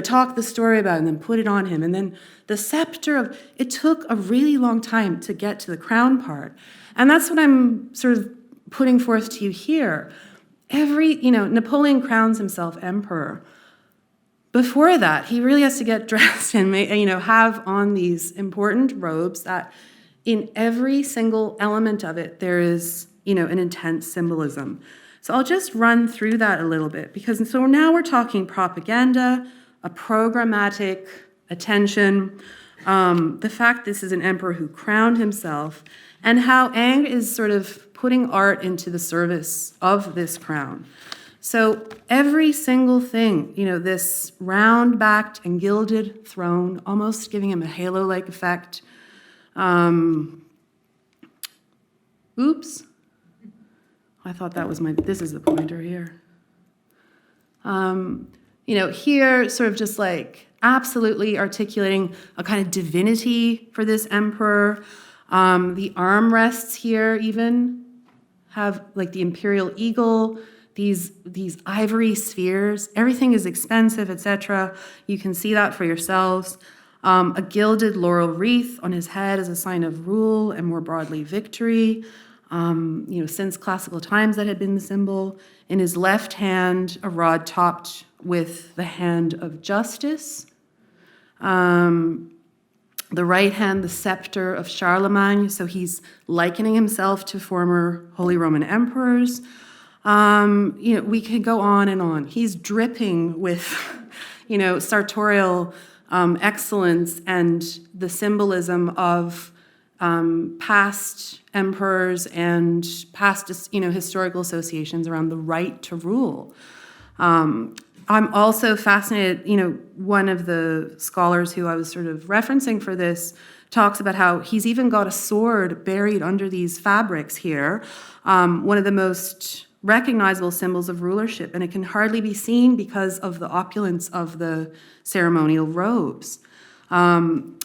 talk the story about it and then put it on him. And then the scepter it took a really long time to get to the crown part. And that's what I'm sort of putting forth to you here. Napoleon crowns himself emperor. Before that, he really has to get dressed and have on these important robes that in every single element of it, there is an intense symbolism. So I'll just run through that a little bit, because so now we're talking propaganda, a programmatic attention, the fact this is an emperor who crowned himself, and how Ingres is sort of putting art into the service of this crown. So every single thing, this round-backed and gilded throne, almost giving him a halo-like effect. Oops. I thought that was this is the pointer here. Here sort of just absolutely articulating a kind of divinity for this emperor. The armrests here even have the imperial eagle, these ivory spheres. Everything is expensive, etc. You can see that for yourselves. A gilded laurel wreath on his head as a sign of rule and more broadly victory. Since classical times that had been the symbol. In his left hand, a rod topped with the hand of justice. The right hand, the scepter of Charlemagne. So he's likening himself to former Holy Roman emperors. We could go on and on. He's dripping with, sartorial excellence and the symbolism of past emperors and past, historical associations around the right to rule. I'm also fascinated, one of the scholars who I was sort of referencing for this talks about how he's even got a sword buried under these fabrics here, one of the most recognizable symbols of rulership, and it can hardly be seen because of the opulence of the ceremonial robes.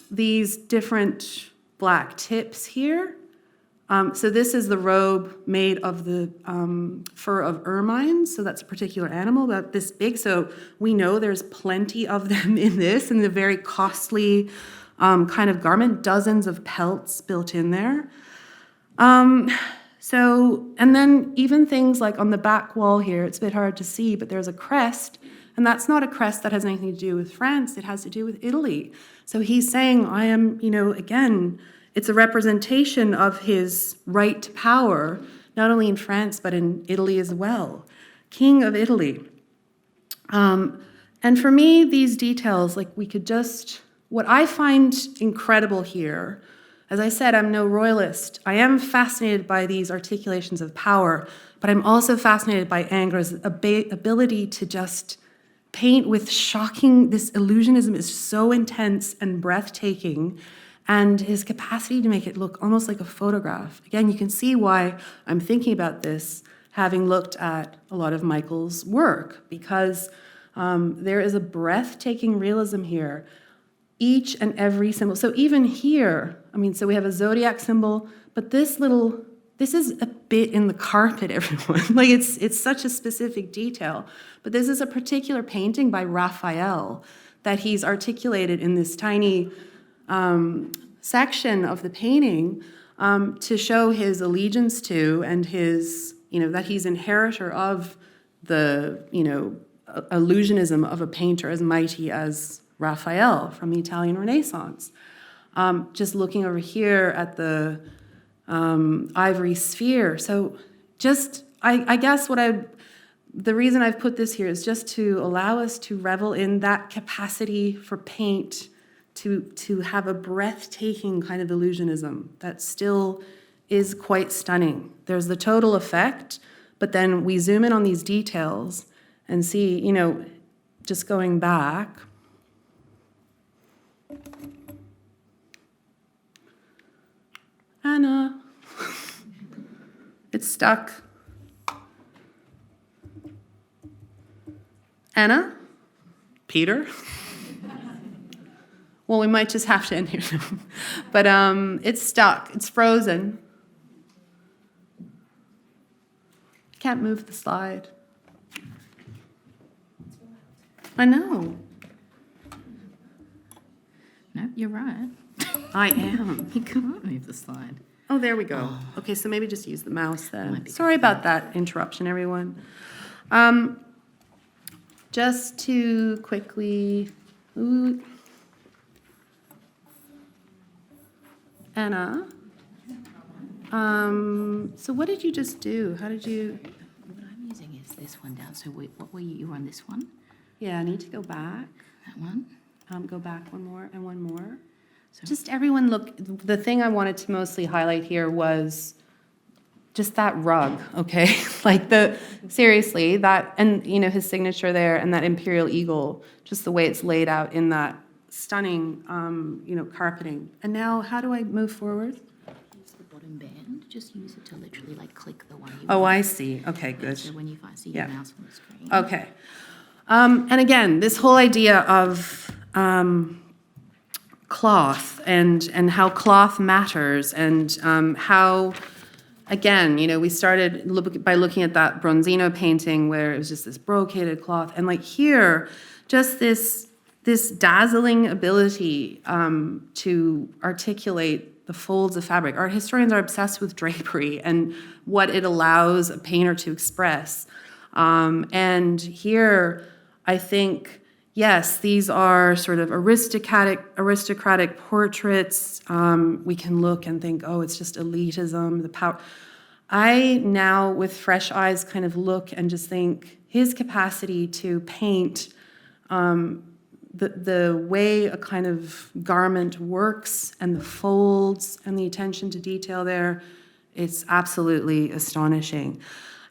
These different black tips here. So this is the robe made of the fur of ermine, so that's a particular animal about this big. So we know there's plenty of them in this, and the very costly kind of garment, dozens of pelts built in there. And then even things like on the back wall here, it's a bit hard to see, but there's a crest, and that's not a crest that has anything to do with France, it has to do with Italy. So he's saying, I am, again, it's a representation of his right to power, not only in France, but in Italy as well. King of Italy. And for me, these details, what I find incredible here, as I said, I'm no royalist. I am fascinated by these articulations of power, but I'm also fascinated by Ingres' ability to just paint with shocking, this illusionism is so intense and breathtaking, and his capacity to make it look almost like a photograph. Again, you can see why I'm thinking about this, having looked at a lot of Michael's work, because there is a breathtaking realism here. Each and every symbol. So even here, so we have a zodiac symbol, but this is a bit in the carpet, everyone. It's such a specific detail. But this is a particular painting by Raphael that he's articulated in this tiny section of the painting to show his allegiance to and his, that he's inheritor of the, illusionism of a painter as mighty as Raphael from the Italian Renaissance. Just looking over here at the ivory sphere. So I guess the reason I've put this here is just to allow us to revel in that capacity for paint to have a breathtaking kind of illusionism that still is quite stunning. There's the total effect, but then we zoom in on these details and see, just going back, It's stuck. Anna? Peter? Well, we might just have to end here. But it's stuck. It's frozen. Can't move the slide. I know. No, you're right. I am. You can't move the slide. Oh, there we go. Okay, so maybe just use the mouse then. Sorry about that interruption, everyone. Just to quickly... Anna, so what did you just do? How did you... What I'm using is this one down. So what were you? You were on this one? Yeah, I need to go back. That one? Go back one more and one more. So just everyone look, the thing I wanted to mostly highlight here was just that rug, okay? Like seriously, that, and you know, his signature there and that imperial eagle, just the way it's laid out in that stunning, you know, carpeting. And now, how do I move forward? Use the bottom band. Just use it to literally like click the one you Oh, want. I see. Okay, good. So when you see your mouse on the screen. Okay. And again, this whole idea of cloth and how cloth matters and how, again, you know, we started by looking at that Bronzino painting where it was just this brocaded cloth. And like here, just this dazzling ability to articulate the folds of fabric. Art historians are obsessed with drapery and what it allows a painter to express. And here, I think, yes, these are sort of aristocratic portraits. We can look and think, oh, it's just elitism, the power. I now, with fresh eyes, kind of look and just think his capacity to paint the way a kind of garment works and the folds and the attention to detail there, it's absolutely astonishing.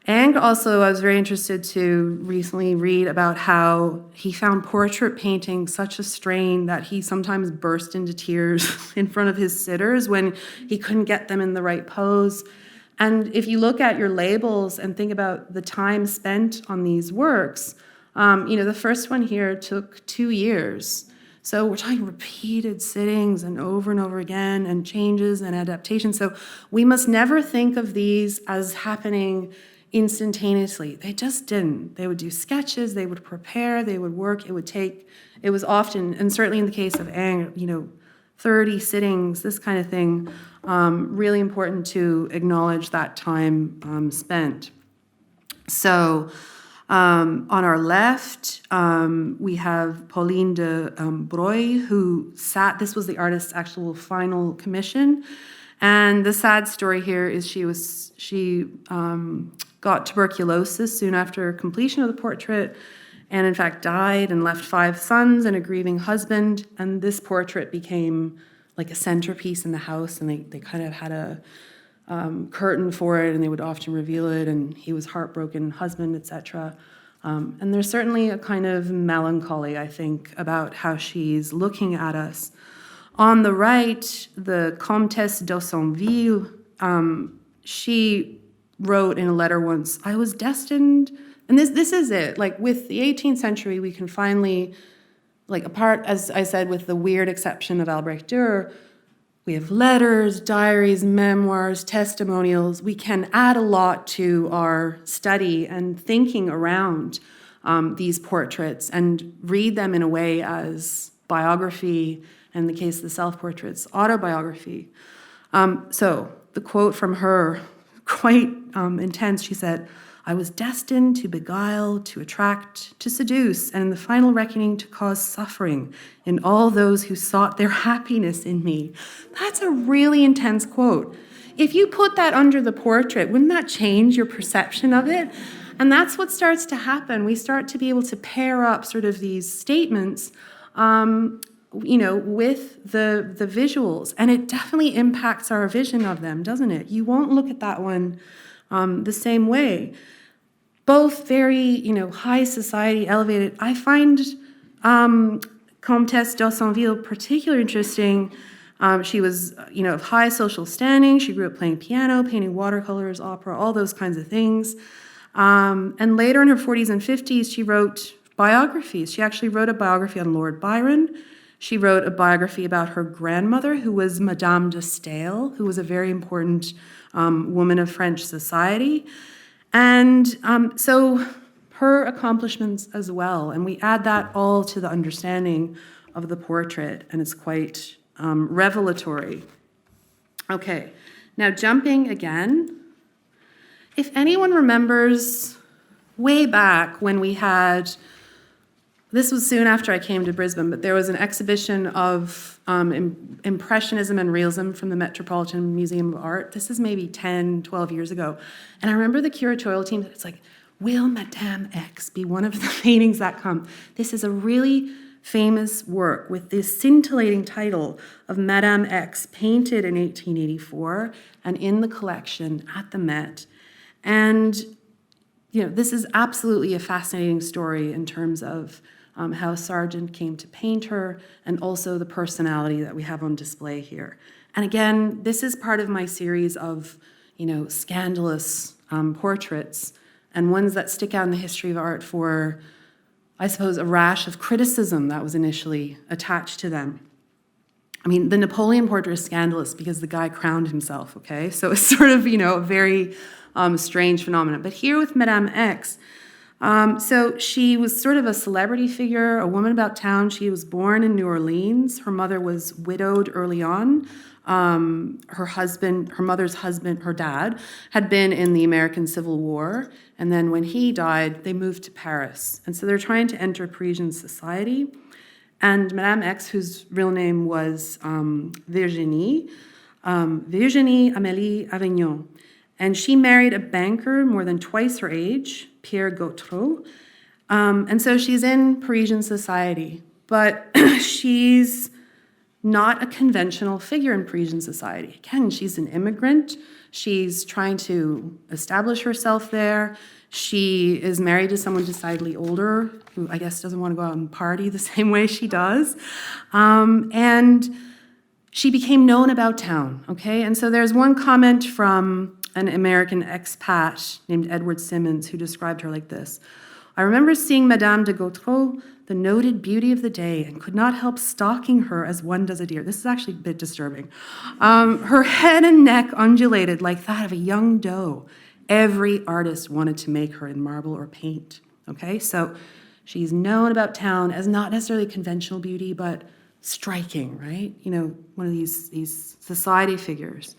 And also, I was very interested to recently read about how he found portrait painting such a strain that he sometimes burst into tears in front of his sitters when he couldn't get them in the right pose. And if you look at your labels and think about the time spent on these works, you know, the first one here took 2 years. So we're talking repeated sittings and over again and changes and adaptations. So we must never think of these as happening instantaneously. They just didn't. They would do sketches, they would prepare, they would work. It was often, and certainly in the case of Ang, you know, 30 sittings, this kind of thing. Really important to acknowledge that time spent. So on our left, we have Pauline de Broglie, who this was the artist's actual final commission. And the sad story here is she got tuberculosis soon after completion of the portrait, and in fact died and left 5 sons and a grieving husband. And this portrait became like a centerpiece in the house, and they kind of had a curtain for it, and they would often reveal it, and he was heartbroken husband, etc. And there's certainly a kind of melancholy, I think, about how she's looking at us. On the right, the Comtesse d'Aussonville, she wrote in a letter once, I was destined, and this is it, like with the 18th century, we can finally, like apart, as I said, with the weird exception of Albrecht Dürer, we have letters, diaries, memoirs, testimonials. We can add a lot to our study and thinking around these portraits and read them in a way as biography, and in the case of the self-portraits, autobiography. So the quote from her, quite intense, she said, I was destined to beguile, to attract, to seduce, and in the final reckoning to cause suffering in all those who sought their happiness in me. That's a really intense quote. If you put that under the portrait, wouldn't that change your perception of it? And that's what starts to happen. We start to be able to pair up sort of these statements you know, with the visuals, and it definitely impacts our vision of them, doesn't it? You won't look at that one the same way. Both very, you know, high society, elevated. I find Comtesse d'Aussonville particularly interesting She was, of high social standing. She grew up playing piano, painting watercolors, opera, all those kinds of things. And later in her 40s and 50s, she wrote biographies. She actually wrote a biography on Lord Byron. She wrote a biography about her grandmother, who was Madame de Staël, who was a very important woman of French society. And so her accomplishments as well. And we add that all to the understanding of the portrait, and it's quite revelatory. Okay, now jumping again. If anyone remembers way back when we had, this was soon after I came to Brisbane, but there was an exhibition of Impressionism and Realism from the Metropolitan Museum of Art. This is maybe 10, 12 years ago. And I remember the curatorial team, it's like, will Madame X be one of the paintings that come? This is a really famous work with this scintillating title of Madame X, painted in 1884 and in the collection at the Met. And, this is absolutely a fascinating story in terms of how Sargent came to paint her and also the personality that we have on display here. And again, this is part of my series of, scandalous portraits and ones that stick out in the history of art for, I suppose, a rash of criticism that was initially attached to them. I mean, the Napoleon portrait is scandalous because the guy crowned himself, okay? So it's sort of, a very strange phenomenon. But here with Madame X, so she was sort of a celebrity figure, a woman about town. She was born in New Orleans. Her mother was widowed early on. Her mother's husband, her dad, had been in the American Civil War. And then when he died, they moved to Paris. And so they're trying to enter Parisian society. And Madame X, whose real name was Virginie Amélie Avignon. And she married a banker more than twice her age, Pierre Gautreau. And so she's in Parisian society, but she's not a conventional figure in Parisian society. Again, she's an immigrant. She's trying to establish herself there. She is married to someone decidedly older, who I guess doesn't want to go out and party the same way she does. And she became known about town, okay? And so there's one comment from an American expat named Edward Simmons who described her like this. I remember seeing Madame de Gautreau, the noted beauty of the day, and could not help stalking her as one does a deer. This is actually a bit disturbing. Her head and neck undulated like that of a young doe. Every artist wanted to make her in marble or paint, okay? So she's known about town as not necessarily conventional beauty, but striking, right? One of these society figures.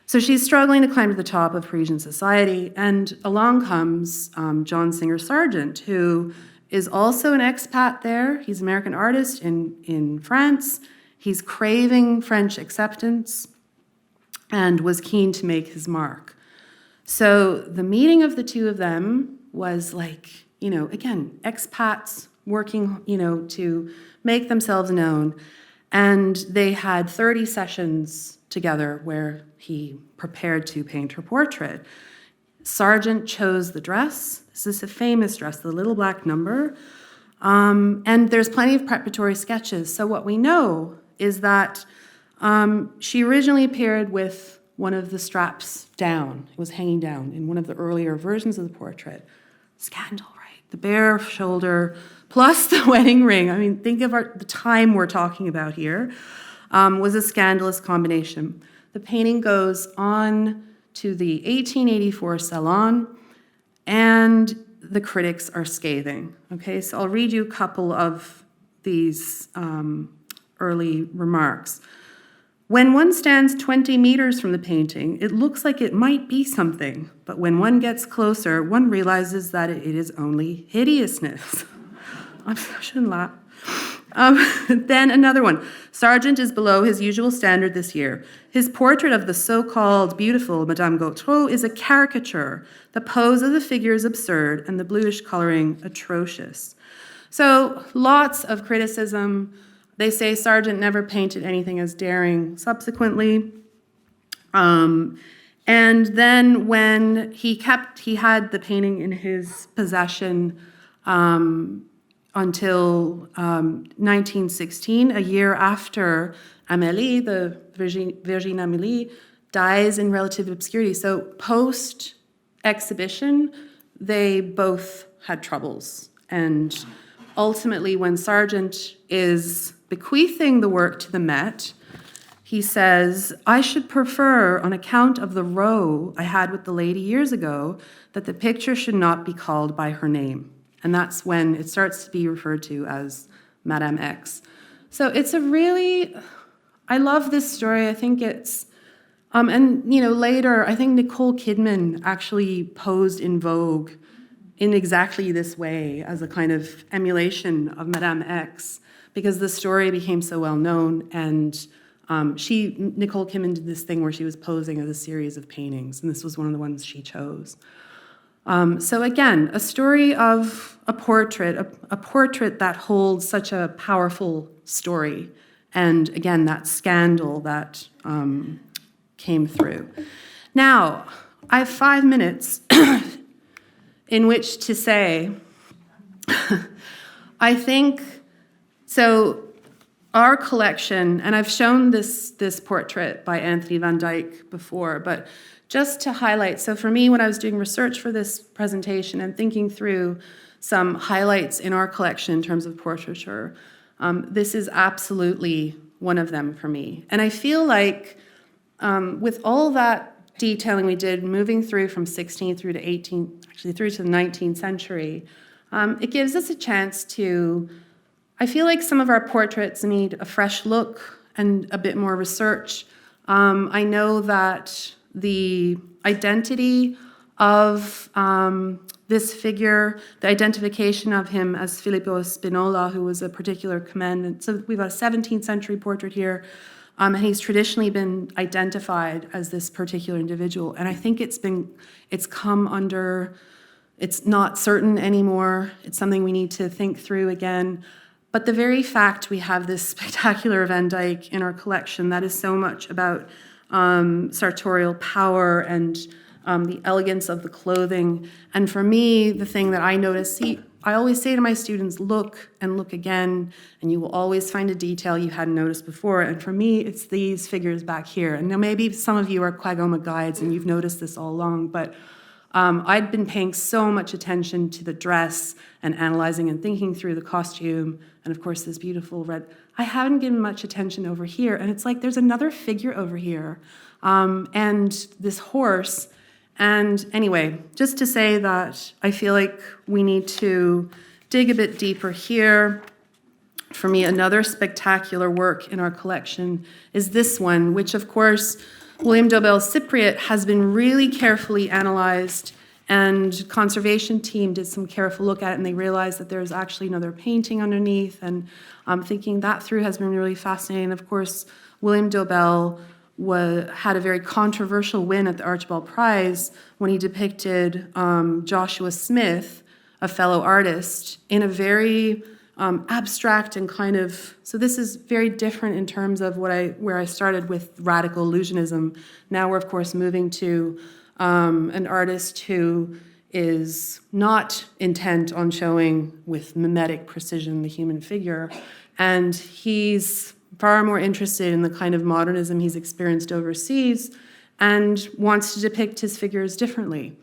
So she's struggling to climb to the top of Parisian society, and along comes John Singer Sargent, who is also an expat there. He's an American artist in France. He's craving French acceptance and was keen to make his mark. So the meeting of the two of them was like, again, expats working, to make themselves known. And they had 30 sessions together where he prepared to paint her portrait. Sargent chose the dress. This is a famous dress, the little black number. And there's plenty of preparatory sketches. So what we know is that she originally appeared with one of the straps down. It was hanging down in one of the earlier versions of the portrait. Scandal, right? The bare shoulder plus the wedding ring. I mean, think of the time we're talking about here. Was a scandalous combination. The painting goes on to the 1884 Salon, and the critics are scathing. Okay, so I'll read you a couple of these early remarks. When one stands 20 meters from the painting, it looks like it might be something, but when one gets closer, one realizes that it is only hideousness. I shouldn't laugh. Then another one. Sargent is below his usual standard this year. His portrait of the so-called beautiful Madame Gautreau is a caricature. The pose of the figure is absurd and the bluish coloring atrocious. So lots of criticism. They say Sargent never painted anything as daring subsequently. And then when he had the painting in his possession until 1916, a year after Amélie, the Virginie Amélie, dies in relative obscurity. So post-exhibition, they both had troubles. And ultimately, when Sargent is bequeathing the work to the Met, he says, "I should prefer, on account of the row I had with the lady years ago, that the picture should not be called by her name." And that's when it starts to be referred to as Madame X. So it's a really, I love this story. I think it's, and later, I think Nicole Kidman actually posed in Vogue in exactly this way as a kind of emulation of Madame X, because the story became so well known. And Nicole Kidman did this thing where she was posing as a series of paintings, and this was one of the ones she chose. So again, a story of a portrait that holds such a powerful story, and again, that scandal that came through. Now, I have 5 minutes in which to say, I think, so our collection, and I've shown this portrait by Anthony van Dyck before, but just to highlight, so for me, when I was doing research for this presentation and thinking through some highlights in our collection in terms of portraiture, this is absolutely one of them for me. And I feel like with all that detailing we did, moving through from 16th through to 18th, actually through to the 19th century, it gives us a chance to, I feel like some of our portraits need a fresh look and a bit more research. I know that the identity of this figure, the identification of him as Filippo Spinola, who was a particular commandant. So we've got a 17th century portrait here, and he's traditionally been identified as this particular individual. And I think it's come under, it's not certain anymore. It's something we need to think through again. But the very fact we have this spectacular Van Dyck in our collection, that is so much about sartorial power and the elegance of the clothing. And for me, the thing that I notice, I always say to my students, look and look again, and you will always find a detail you hadn't noticed before. And for me, it's these figures back here. And now maybe some of you are QAGOMA guides and you've noticed this all along, but I'd been paying so much attention to the dress and analyzing and thinking through the costume, and of course this beautiful red. I haven't given much attention over here, and it's like there's another figure over here, and this horse. And anyway, just to say that I feel like we need to dig a bit deeper here. For me, another spectacular work in our collection is this one, which of course William Dobell's Cypriot has been really carefully analyzed, and conservation team did some careful look at it, and they realized that there's actually another painting underneath, and thinking that through has been really fascinating. Of course, William Dobell had a very controversial win at the Archibald Prize when he depicted Joshua Smith, a fellow artist, in a very abstract and kind of, so this is very different in terms of where I started with radical illusionism. Now we're of course moving to an artist who is not intent on showing with mimetic precision the human figure, and he's far more interested in the kind of modernism he's experienced overseas and wants to depict his figures differently.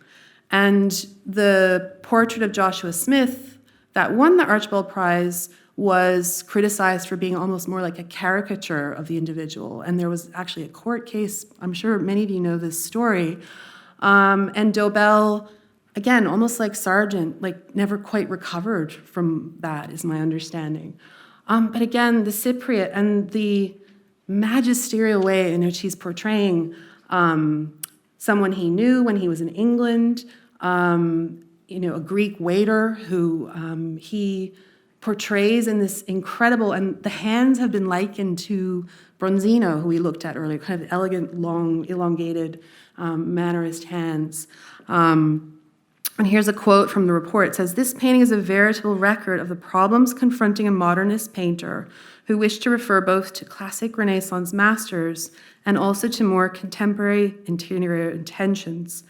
And the portrait of Joshua Smith that won the Archibald Prize was criticized for being almost more like a caricature of the individual. And there was actually a court case, I'm sure many of you know this story, and Dobell, again, almost like Sargent, like never quite recovered from that, is my understanding. But again, the Cypriot and the magisterial way in which he's portraying someone he knew when he was in England, a Greek waiter who he portrays in this incredible, and the hands have been likened to Bronzino, who we looked at earlier, kind of elegant, long, elongated, mannerist hands. And here's a quote from the report. It says, "This painting is a veritable record of the problems confronting a modernist painter who wished to refer both to classic Renaissance masters and also to more contemporary interior intentions.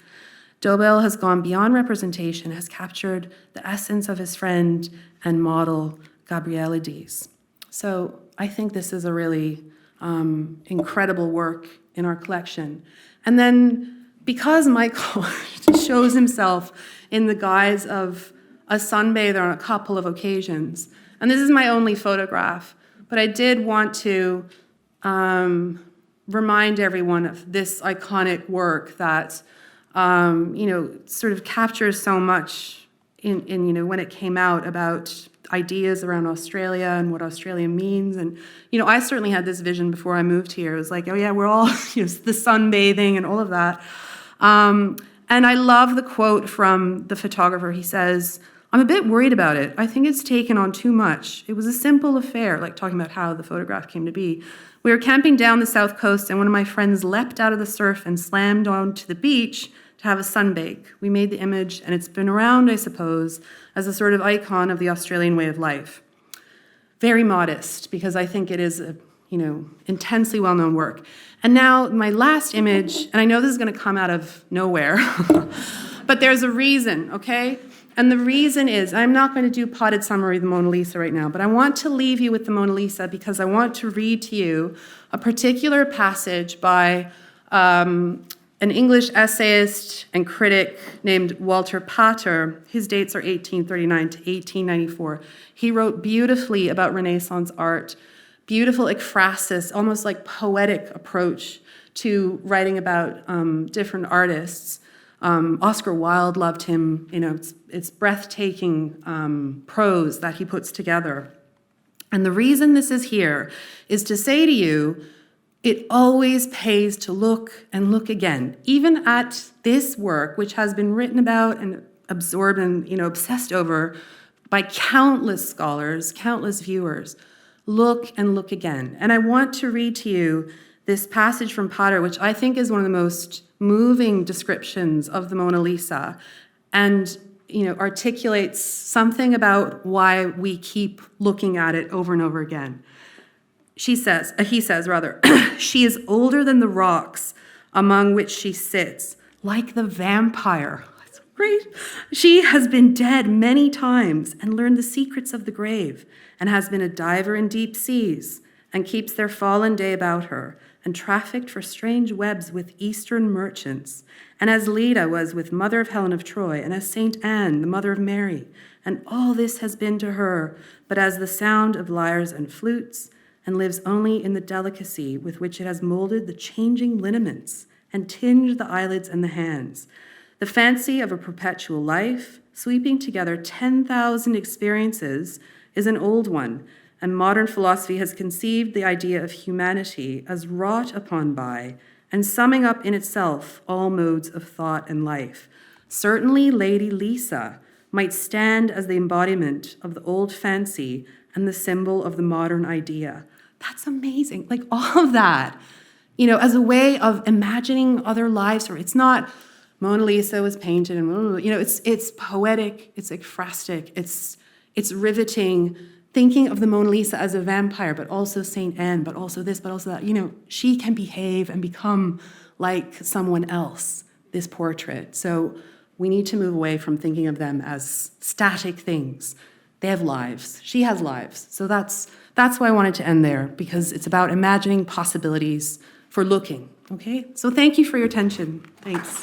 Dobell has gone beyond representation, has captured the essence of his friend and model, Gabrielides. So I think this is a really incredible work in our collection. And then because Michael shows himself in the guise of a sunbather on a couple of occasions, and this is my only photograph, but I did want to remind everyone of this iconic work that sort of captures so much in when it came out about ideas around Australia and what Australia means. And, I certainly had this vision before I moved here. It was like, oh yeah, we're all, the sunbathing and all of that. And I love the quote from the photographer. He says, "I'm a bit worried about it. I think it's taken on too much. It was a simple affair," like talking about how the photograph came to be. "We were camping down the south coast and one of my friends leapt out of the surf and slammed onto the beach to have a sunbake. We made the image and it's been around, I suppose, as a sort of icon of the Australian way of life." Very modest, because I think it is a, intensely well-known work. And now my last image, and I know this is going to come out of nowhere, but there's a reason, okay? And the reason is, I'm not going to do potted summary of the Mona Lisa right now, but I want to leave you with the Mona Lisa because I want to read to you a particular passage by an English essayist and critic named Walter Pater. His dates are 1839 to 1894. He wrote beautifully about Renaissance art, beautiful ekphrasis, almost like poetic approach to writing about different artists. Oscar Wilde loved him. It's breathtaking prose that he puts together. And the reason this is here is to say to you, it always pays to look and look again. Even at this work, which has been written about and absorbed and obsessed over by countless scholars, countless viewers, look and look again. And I want to read to you this passage from Pater, which I think is one of the most moving descriptions of the Mona Lisa, and articulates something about why we keep looking at it over and over again. He says, "She is older than the rocks among which she sits, like the vampire." That's great. "She has been dead many times and learned the secrets of the grave, and has been a diver in deep seas, and keeps their fallen day about her, and trafficked for strange webs with Eastern merchants, and as Leda was with Mother of Helen of Troy, and as Saint Anne, the mother of Mary, and all this has been to her but as the sound of lyres and flutes, and lives only in the delicacy with which it has molded the changing lineaments and tinged the eyelids and the hands. The fancy of a perpetual life, sweeping together 10,000 experiences, is an old one, and modern philosophy has conceived the idea of humanity as wrought upon by and summing up in itself all modes of thought and life. Certainly Lady Lisa might stand as the embodiment of the old fancy and the symbol of the modern idea." That's amazing. Like all of that, as a way of imagining other lives. Or it's not Mona Lisa was painted and, it's poetic, it's ekphrastic, it's riveting, thinking of the Mona Lisa as a vampire, but also Saint Anne, but also this, but also that. She can behave and become like someone else, this portrait. So we need to move away from thinking of them as static things. They have lives. She has lives. So that's why I wanted to end there, because it's about imagining possibilities for looking, okay? So thank you for your attention. Thanks.